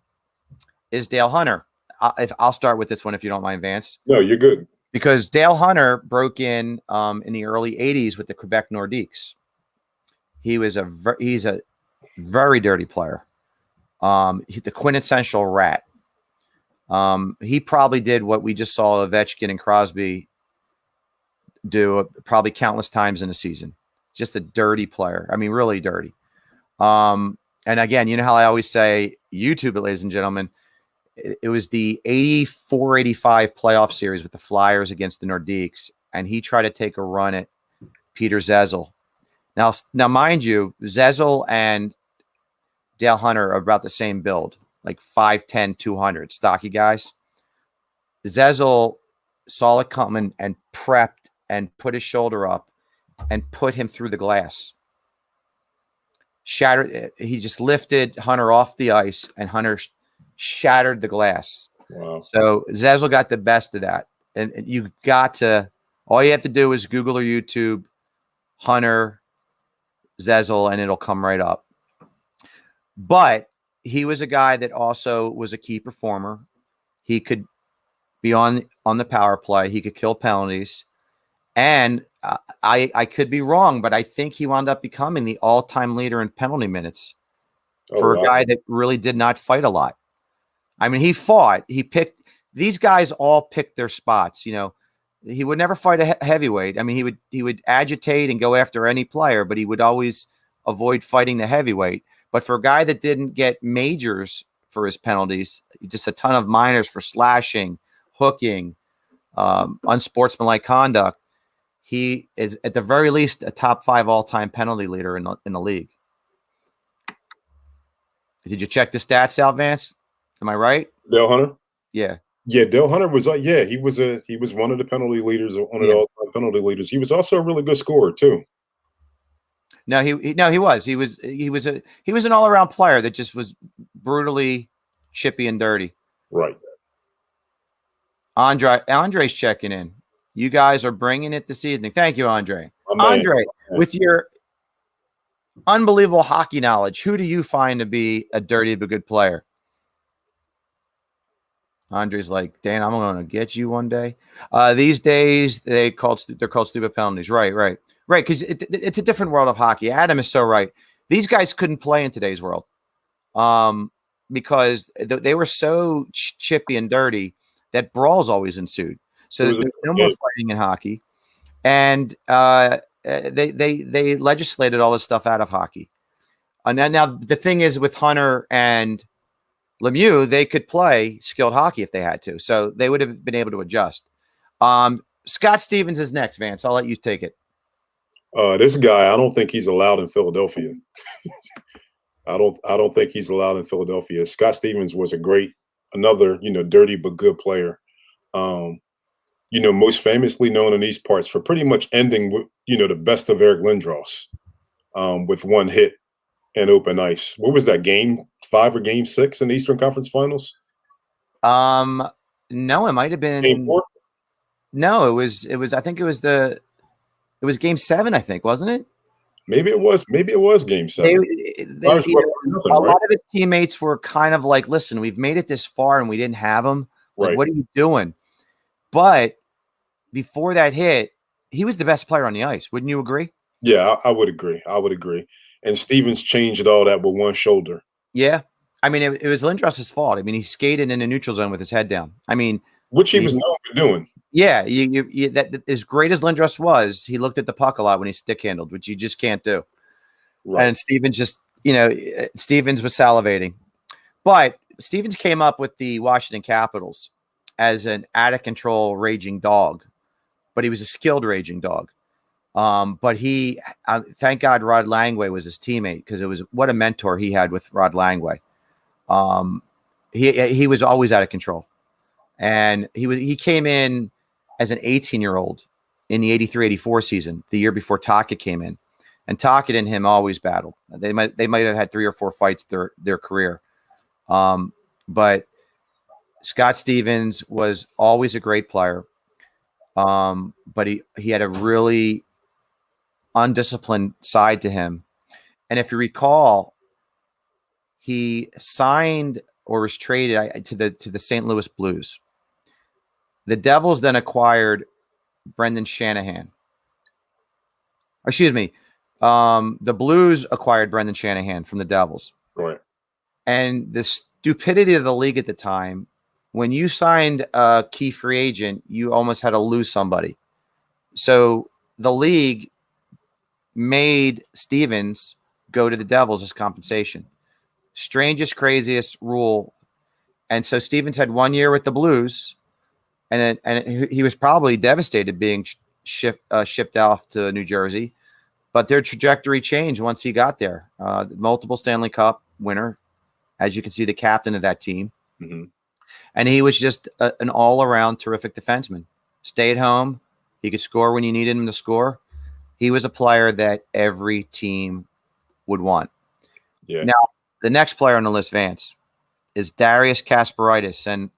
is Dale Hunter. I'll start with this one if you don't mind, Vance. No, you're good. Because Dale Hunter broke in the early 80s with the Quebec Nordiques. He's a very dirty player. The quintessential rat. He probably did what we just saw Ovechkin and Crosby do probably countless times in a season. Just a dirty player. I mean, really dirty. And again, you know how I always say, YouTube it, ladies and gentlemen. It was the 84-85 playoff series with the Flyers against the Nordiques, and he tried to take a run at Peter Zezel. Now, mind you, Zezel and Dale Hunter are about the same build, like 5'10", 200, stocky guys. Zezel saw it coming and prepped and put his shoulder up and put him through the glass. Shattered it. He just lifted Hunter off the ice, and Hunter shattered the glass. Wow. So Zezel got the best of that. And all you have to do is Google or YouTube Hunter Zezel, and it'll come right up. But he was a guy that also was a key performer. He could be on the power play. He could kill penalties. And I could be wrong, but I think he wound up becoming the all-time leader in penalty minutes for a guy that really did not fight a lot. I mean, he fought. He picked – these guys all picked their spots. You know, he would never fight a heavyweight. I mean, he would agitate and go after any player, but he would always avoid fighting the heavyweight. But for a guy that didn't get majors for his penalties, just a ton of minors for slashing, hooking, unsportsmanlike conduct, he is at the very least a top 5 all-time penalty leader in the league. Did you check the stats out, Vance? Am I right? Dale Hunter? Yeah. Yeah, Dale Hunter was he was one of the penalty leaders, one of the all-time penalty leaders. He was also a really good scorer too. No, he was. He was an all-around player that just was brutally chippy and dirty. Right. Andre's checking in. You guys are bringing it this evening. Thank you, Andre. Andre, with your unbelievable hockey knowledge, who do you find to be a dirty but good player? Andre's like, Dan, I'm going to get you one day. These days, they're called stupid penalties. Right. Because it's a different world of hockey. Adam is so right. These guys couldn't play in today's world because they were so chippy and dirty that brawls always ensued. So there's no more fighting in hockey. And they legislated all this stuff out of hockey. And now the thing is with Hunter and Lemieux, they could play skilled hockey if they had to. So they would have been able to adjust. Scott Stevens is next, Vance. I'll let you take it. This guy, I don't think he's allowed in Philadelphia. I don't think he's allowed in Philadelphia. Scott Stevens was another, dirty but good player. Most famously known in these parts for pretty much ending with, the best of Eric Lindros with one hit and open ice. What was that, game 5 or game 6 in the Eastern Conference Finals? No, it might have been game 4. No, it was. I think it was game 7. I think, wasn't it? Maybe it was game 7. A lot of his teammates were kind of like, "Listen, we've made it this far and we didn't have him. Like, what are you doing?" But before that hit, he was the best player on the ice. Wouldn't you agree? Yeah, I would agree. And Stevens changed all that with one shoulder. Yeah. I mean, it was Lindros' fault. I mean, he skated in the neutral zone with his head down. I mean, which he was known for doing. Yeah. That as great as Lindros was, he looked at the puck a lot when he stick handled, which you just can't do. Right. And Stevens Stevens was salivating. But Stevens came up with the Washington Capitals as an out-of-control raging dog. But he was a skilled raging dog. But he, thank God, Rod Langway was his teammate because it was what a mentor he had with Rod Langway. He was always out of control, and he came in as an 18-year-old in the 83-84 season, the year before Taka came in, and Taka and him always battled. They might have had 3 or 4 fights their career, but Scott Stevens was always a great player, but he had a really undisciplined side to him. And if you recall, he signed or was traded to the St. Louis Blues. The Devils then acquired Brendan Shanahan. Excuse me. The Blues acquired Brendan Shanahan from the Devils. Right. And the stupidity of the league at the time, when you signed a key free agent, you almost had to lose somebody. So the league made Stevens go to the Devils as compensation. Strangest, craziest rule. And so Stevens had 1 year with the Blues, and he was probably devastated being shipped off to New Jersey. But their trajectory changed once he got there. Multiple Stanley Cup winner, as you can see, the captain of that team. Mm-hmm. And he was just an all-around terrific defenseman. Stayed home. He could score when you needed him to score. He was a player that every team would want. Yeah. Now, the next player on the list, Vance, is Darius Kasparaitis, and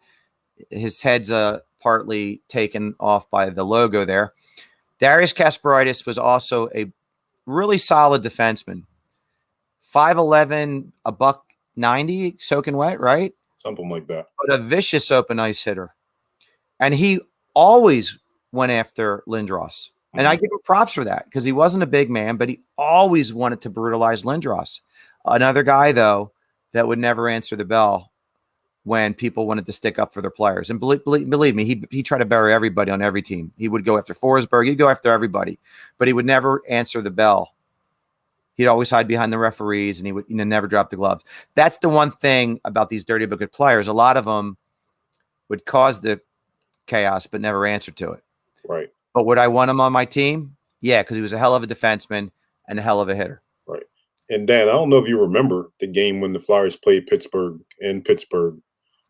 his head's partly taken off by the logo there. Darius Kasparaitis was also a really solid defenseman. 5'11", a buck 90, soaking wet, right? Something like that. But a vicious open ice hitter. And he always went after Lindros. And I give him props for that because he wasn't a big man, but he always wanted to brutalize Lindros. Another guy, though, that would never answer the bell when people wanted to stick up for their players. And believe me, he tried to bury everybody on every team. He would go after Forsberg. He'd go after everybody, but he would never answer the bell. He'd always hide behind the referees, and he would never drop the gloves. That's the one thing about these dirty bucket players. A lot of them would cause the chaos, but never answer to it. Right. But would I want him on my team? Yeah, because he was a hell of a defenseman and a hell of a hitter. Right. And Dan, I don't know if you remember the game when the Flyers played Pittsburgh in Pittsburgh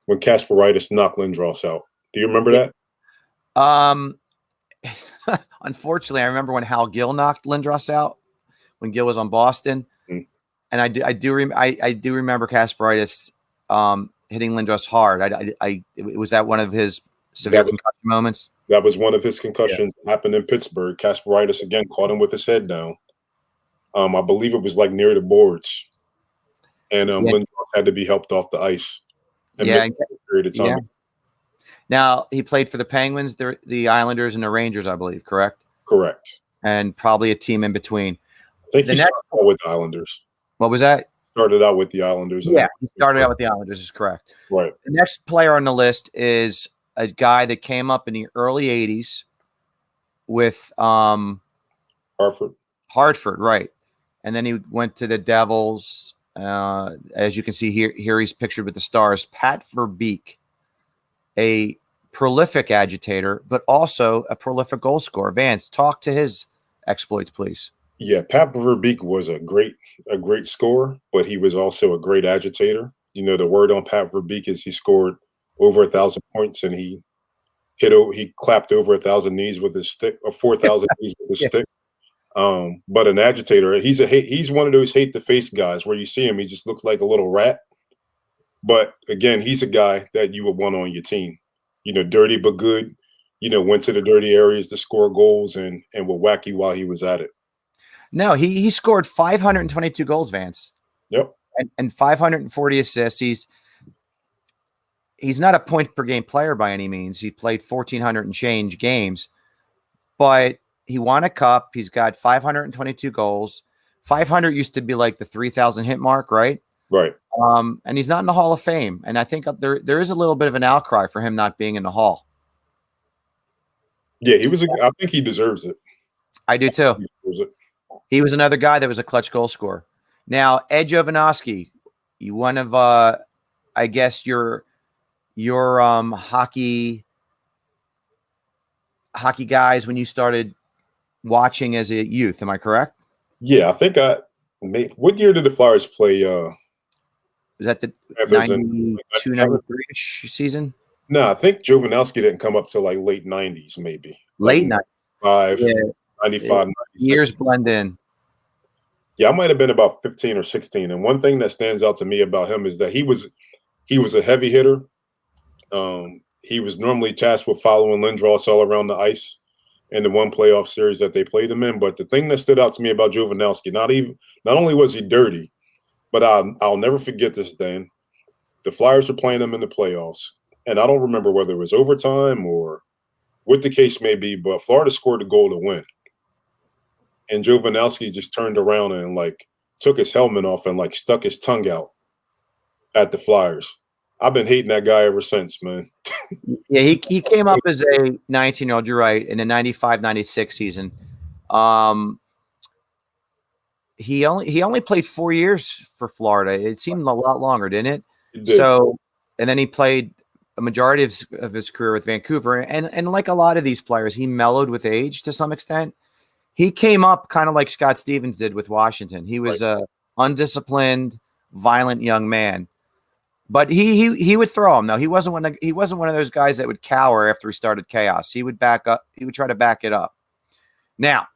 when Kasparaitis knocked Lindros out. Do you remember that? Unfortunately, I remember when Hal Gill knocked Lindros out when Gill was on Boston, and I do remember Kasparaitis hitting Lindros hard. Was that one of his severe concussion moments? That was one of his concussions. Happened in Pittsburgh. Kasparaitis again caught him with his head down. I believe it was like near the boards, and Lindros had to be helped off the ice. And missed a period of time. Yeah. Now he played for the Penguins, the Islanders, and the Rangers, I believe. Correct. Correct. And probably a team in between. I think he started out with the Islanders. What was that? Started out with the Islanders. Yeah, he started out with the Islanders. Is correct. Right. The next player on the list is a guy that came up in the early '80s with Hartford, right? And then he went to the Devils. As you can see here he's pictured with the Stars. Pat Verbeek, a prolific agitator, but also a prolific goal scorer. Vance, talk to his exploits, please. Yeah, Pat Verbeek was a great scorer, but he was also a great agitator. You know, the word on Pat Verbeek is he scored over 1,000 points, and he clapped over 1,000 knees with his stick, or 4,000 knees with his stick. But an agitator, he's one of those hate to face guys where you see him, he just looks like a little rat. But again, he's a guy that you would want on your team. You know, dirty but good. You know, went to the dirty areas to score goals and would whack you while he was at it. No, he scored 522 goals, Vance. Yep. And 540 assists. He's not a point per game player by any means. He played 1,400 and change games, but he won a cup. He's got 522 goals. 500 used to be like the 3,000 hit mark, right? Right. And he's not in the Hall of Fame. And I think there is a little bit of an outcry for him not being in the Hall. Yeah, I think he deserves it. I do too. He deserves it. He was another guy that was a clutch goal scorer. Now, Ed Jovanovski, one of I guess your hockey guys when you started watching as a youth. Am I correct? Yeah, I think what year did the Flyers play? Was that the 92, 93-ish season? No, I think Jovanovski didn't come up till like late 90s, maybe. Late 90s. 95, 96. Years blend in. Yeah, I might have been about 15 or 16. And one thing that stands out to me about him is that he was a heavy hitter. He was normally tasked with following Lindros all around the ice in the one playoff series that they played him in. But the thing that stood out to me about Jovanovski, not only was he dirty, but I'll never forget this, Dan. The Flyers were playing him in the playoffs. And I don't remember whether it was overtime or what the case may be, but Florida scored a goal to win. And Jovanovski just turned around and like took his helmet off and like stuck his tongue out at the Flyers. I've been hating that guy ever since, man. Yeah, he came up as a 19-year-old, you're right, in the 95-96 season. He only played 4 years for Florida. It seemed a lot longer, didn't it? It did. So, and then he played a majority of his career with Vancouver. And like a lot of these players, he mellowed with age to some extent. He came up kind of like Scott Stevens did with Washington. He was a undisciplined, violent young man. But he would throw him. Though he wasn't one of those guys that would cower after he started chaos. He would back up. He would try to back it up. Now,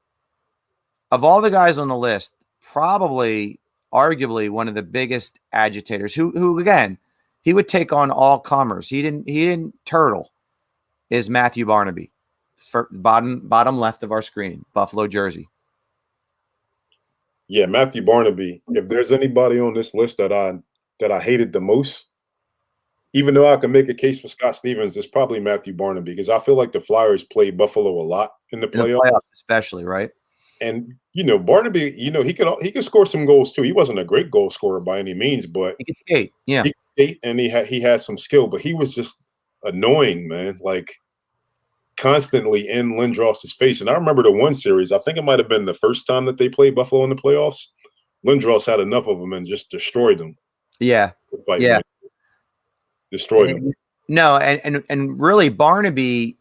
of all the guys on the list, probably, arguably, one of the biggest agitators, who again, he would take on all comers. He didn't turtle. Is Matthew Barnaby, for bottom left of our screen, Buffalo jersey. Yeah, Matthew Barnaby. If there's anybody on this list that I hated the most, even though I can make a case for Scott Stevens, it's probably Matthew Barnaby because I feel like the Flyers played Buffalo a lot in the In the playoffs. playoffs, especially, right? And Barnaby, he could score some goals too. He wasn't a great goal scorer by any means, but He could skate. Yeah. he could skate and he had some skill. But he was just annoying, man. Like constantly in Lindros's face. And I remember the one series. I think it might have been the first time that they played Buffalo in the playoffs. Lindros had enough of them and just destroyed them. Yeah. Fight, Yeah. man. Destroyed them. No, and really Barnaby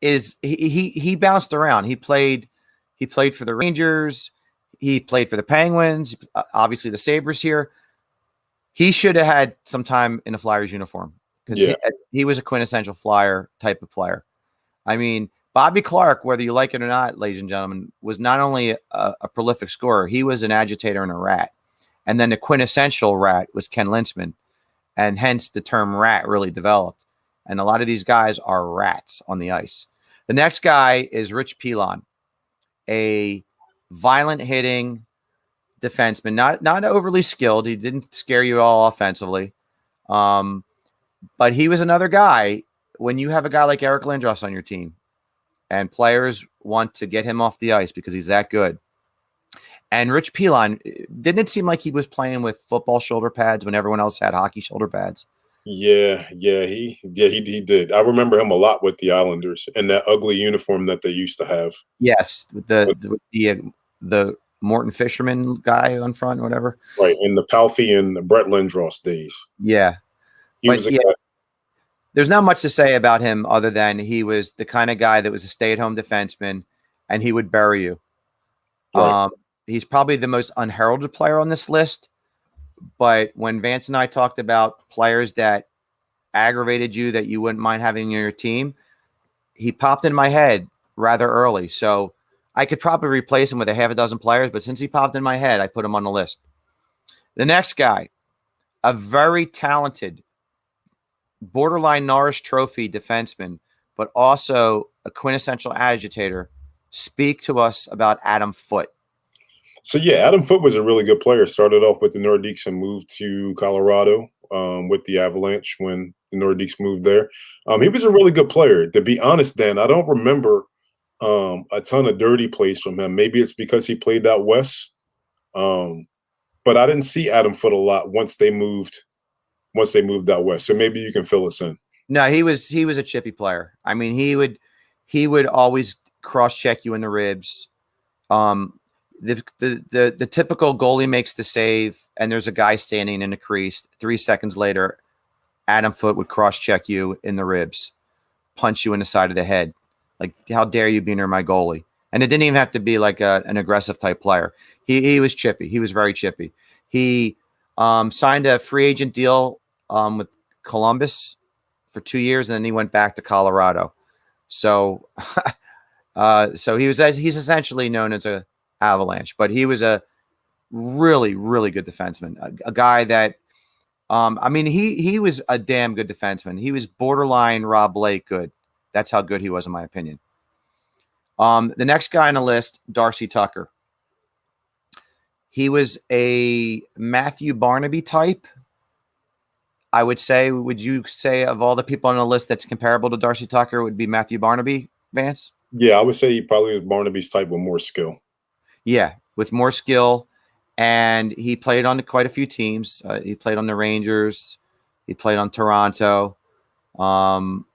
he bounced around. He played for the Rangers, he played for the Penguins, obviously the Sabres here. He should have had some time in a Flyers uniform because Yeah. he was a quintessential Flyer type of player. I mean, Bobby Clark, whether you like it or not, ladies and gentlemen, was not only a prolific scorer, he was an agitator and a rat. And then the quintessential rat was Ken Lintzman, and hence the term rat really developed. And a lot of these guys are rats on the ice. The next guy is Rich Pilon, a violent hitting defenseman, not overly skilled. He didn't scare you at all offensively. But he was another guy. When you have a guy like Eric Lindros on your team and players want to get him off the ice because he's that good. And Rich Pilon, didn't it seem like he was playing with football shoulder pads when everyone else had hockey shoulder pads? He did. I remember him a lot with the Islanders and that ugly uniform that they used to have. Yes, the Morton Fisherman guy on front, or whatever. Right, in the Palfy and the Brett Lindros days. Yeah, he was a guy. There's not much to say about him other than he was the kind of guy that was a stay-at-home defenseman, and he would bury you. Right. He's probably the most unheralded player on this list. But when Vance and I talked about players that aggravated you that you wouldn't mind having in your team, he popped in my head rather early. So I could probably replace him with a half a dozen players, but since he popped in my head, I put him on the list. The next guy, a very talented borderline Norris Trophy defenseman, but also a quintessential agitator. Speak to us about Adam Foote. So yeah, Adam Foote was a really good player. Started off with the Nordiques and moved to Colorado with the Avalanche when the Nordiques moved there. He was a really good player. To be honest, Dan, I don't remember a ton of dirty plays from him. Maybe it's because he played out west, but I didn't see Adam Foote a lot once they moved out west. So maybe you can fill us in. No, he was a chippy player. I mean, he would always cross check you in the ribs. The typical goalie makes the save, and there's a guy standing in the crease. 3 seconds later, Adam Foote would cross check you in the ribs, punch you in the side of the head. Like, how dare you be near my goalie? And it didn't even have to be like an aggressive type player. He was chippy. He was very chippy. He signed a free agent deal with Columbus for 2 years, and then he went back to Colorado. So, he's essentially known as a Avalanche, but he was a really, really good defenseman. A guy that, he was a damn good defenseman. He was borderline Rob Blake good. That's how good he was, in my opinion. The next guy on the list, Darcy Tucker. He was a Matthew Barnaby type. I would say, would you say of all the people on the list that's comparable to Darcy Tucker would be Matthew Barnaby, Vance? Yeah, I would say he probably was Barnaby's type with more skill. Yeah, with more skill. And he played on quite a few teams. He played on the Rangers. He played on Toronto. I'm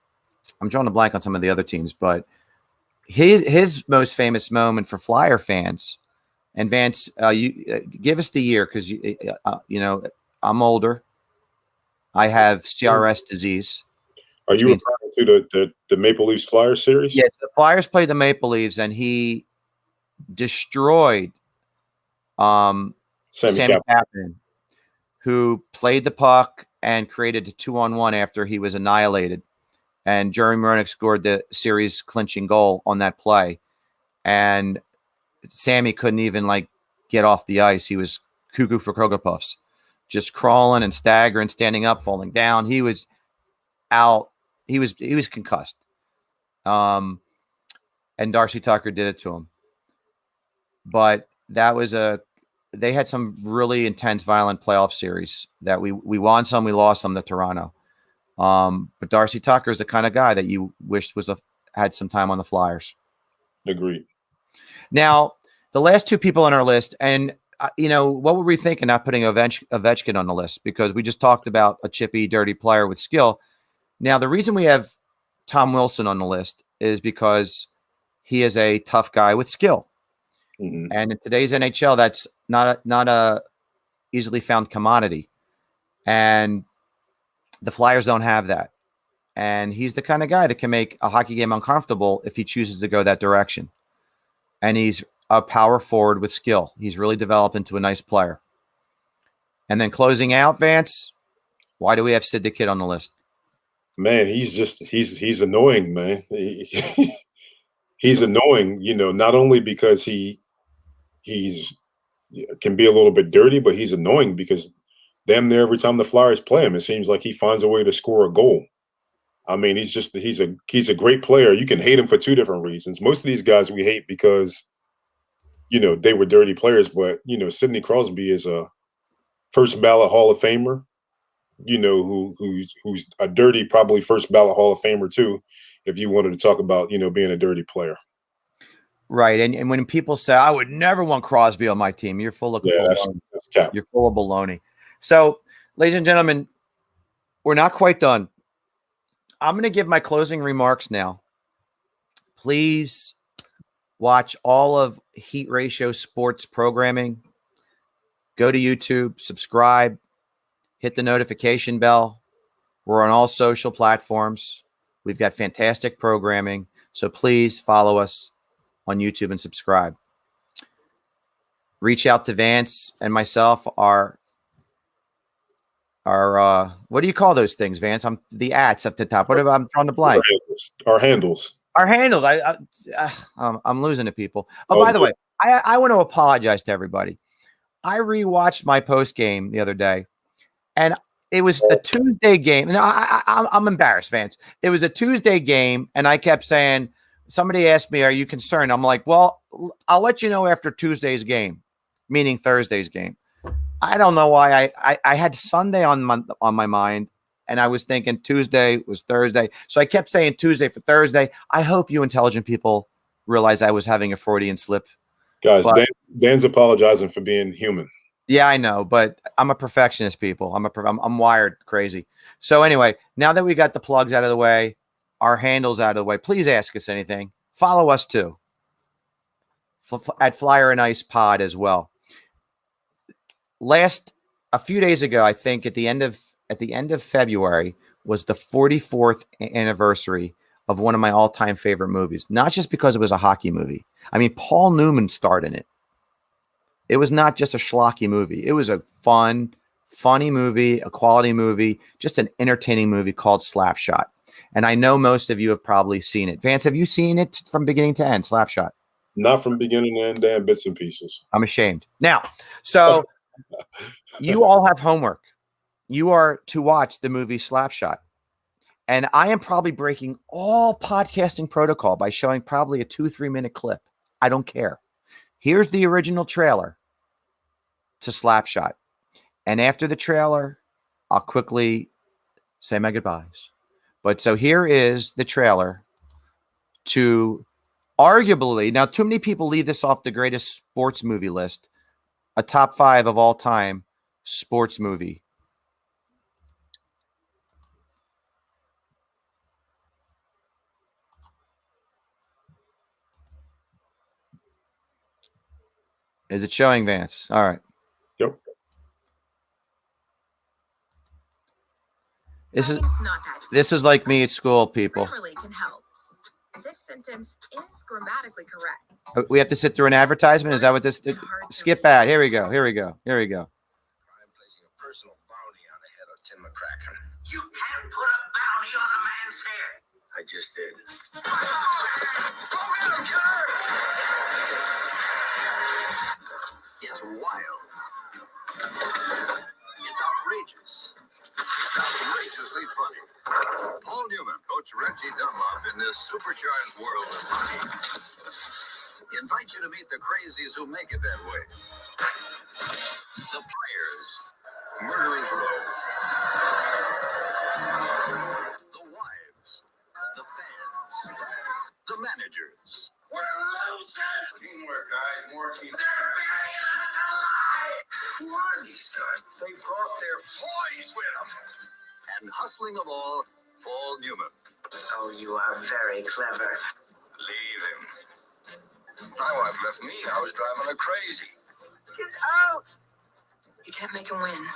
drawing a blank on some of the other teams, but his most famous moment for Flyer fans, and Vance, you give us the year because I'm older. I have CRS disease. Are you referring to the Maple Leafs Flyers series? Yes, the Flyers played the Maple Leafs, and he destroyed Sammy Kapanen, who played the puck and created a 2-on-1 after he was annihilated. And Jeremy Roenick scored the series clinching goal on that play. And Sammy couldn't even get off the ice. He was cuckoo for Cocoa Puffs, just crawling and staggering, standing up, falling down. He was out. He was concussed. And Darcy Tucker did it to him. But that was a they had some really intense, violent playoff series that we won some, we lost some to Toronto. But Darcy Tucker is the kind of guy that you wished had some time on the Flyers. Agreed. Now, the last two people on our list, and what were we thinking not putting Ovechkin on the list? Because we just talked about a chippy, dirty player with skill. Now, the reason we have Tom Wilson on the list is because he is a tough guy with skill. Mm-hmm. And in today's NHL, that's not a easily found commodity. And the Flyers don't have that. And he's the kind of guy that can make a hockey game uncomfortable if he chooses to go that direction. And he's a power forward with skill. He's really developed into a nice player. And then closing out, Vance, why do we have Sid the Kid on the list? Man, he's annoying, man. He's annoying, not only because he's can be a little bit dirty, but he's annoying because damn near every time the Flyers play him, it seems like he finds a way to score a goal. I mean, he's a great player. You can hate him for two different reasons. Most of these guys we hate because they were dirty players, but Sidney Crosby is a first ballot Hall of Famer. Who's a dirty, probably first ballot Hall of Famer too, if you wanted to talk about being a dirty player. Right, and when people say I would never want Crosby on my team, you're full of baloney. That's cap. You're full of baloney. So, ladies and gentlemen, we're not quite done. I'm going to give my closing remarks now. Please watch all of Heat Ratio Sports programming. Go to YouTube, subscribe, hit the notification bell. We're on all social platforms. We've got fantastic programming. So please follow us on YouTube and subscribe. Reach out to Vance and myself. Our what do you call those things, Vance? I'm the ats up the top. What I'm trying to blank? Our handles. I'm losing to people. Oh, by the way, I want to apologize to everybody. I rewatched my post game the other day, and it was a Tuesday game. And I'm embarrassed, Vance. It was a Tuesday game, and I kept saying, somebody asked me, "Are you concerned?" I'm like, "Well, I'll let you know after Tuesday's game," meaning Thursday's game. I don't know why I had Sunday on my mind, and I was thinking Tuesday was Thursday. So I kept saying Tuesday for Thursday. I hope you intelligent people realize I was having a Freudian slip. Guys, Dan's apologizing for being human. Yeah, I know, but I'm a perfectionist, people. I'm wired crazy. So anyway, now that we got the plugs out of the way, our handles out of the way, please ask us anything. Follow us too at Flyer and Ice Pod as well. A few days ago, I think at the end of February was the 44th anniversary of one of my all-time favorite movies. Not just because it was a hockey movie. I mean, Paul Newman starred in it. It was not just a schlocky movie. It was a fun, funny movie, a quality movie, just an entertaining movie called Slapshot. And I know most of you have probably seen it. Vance, have you seen it from beginning to end, Slapshot? Not from beginning to end, damn bits and pieces. I'm ashamed. Now, so you all have homework. You are to watch the movie Slapshot. And I am probably breaking all podcasting protocol by showing probably a 2-3 minute clip. I don't care. Here's the original trailer to Slapshot. And after the trailer, I'll quickly say my goodbyes. But so here is the trailer to arguably, now too many people leave this off the greatest sports movie list, a top 5 of all time sports movie. Is it showing, Vance? All right. Yep. This is like me at school, people. Can help. This sentence is grammatically correct. We have to sit through an advertisement. Is that what this? Skip ad. Here we go. Here we go. Here we go. I'm placing a personal bounty on the head of Tim McCracken. You can't put a bounty on a man's head. I just did. It's wild. It's outrageous. It's outrageously funny. Paul Newman, Coach Reggie Dunlop in this supercharged world of hockey. He invites you to meet the crazies who make it that way. The players, Murderers Row. The wives, the fans, the managers. We're losing! Teamwork, guys, more teamwork. They're burying us alive! Who are these guys? They brought their toys with them. And hustling of all, Paul Newman. Oh, you are very clever. Leave him. My wife left me. I was driving her crazy. Get out! You can't make a win.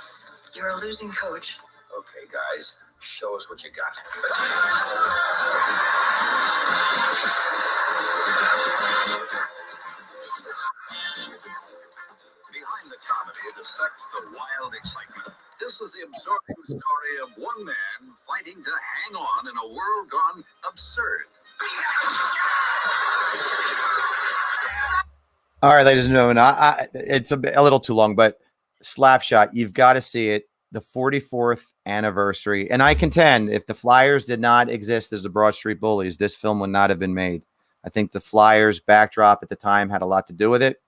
You're a losing coach. Okay, guys, show us what you got. Behind the comedy, the sex, the wild excitement. This is the absorbing story of one man fighting to hang on in a world gone absurd. All right, ladies and gentlemen, it's a little too long, but Slapshot, you've got to see it. The 44th anniversary. And I contend if the Flyers did not exist as the Broad Street Bullies, this film would not have been made. I think the Flyers backdrop at the time had a lot to do with it.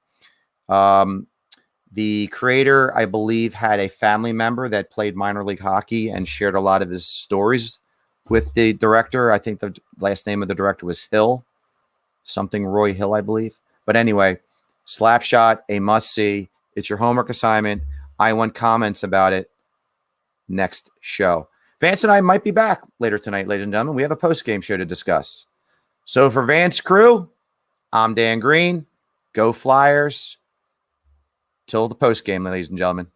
The creator, I believe, had a family member that played minor league hockey and shared a lot of his stories with the director. I think the last name of the director was Hill, something Roy Hill, I believe. But anyway, Slapshot, a must-see. It's your homework assignment. I want comments about it next show. Vance and I might be back later tonight, ladies and gentlemen. We have a post-game show to discuss. So for Vance Crew, I'm Dan Green. Go Flyers. Till the post-game, ladies and gentlemen.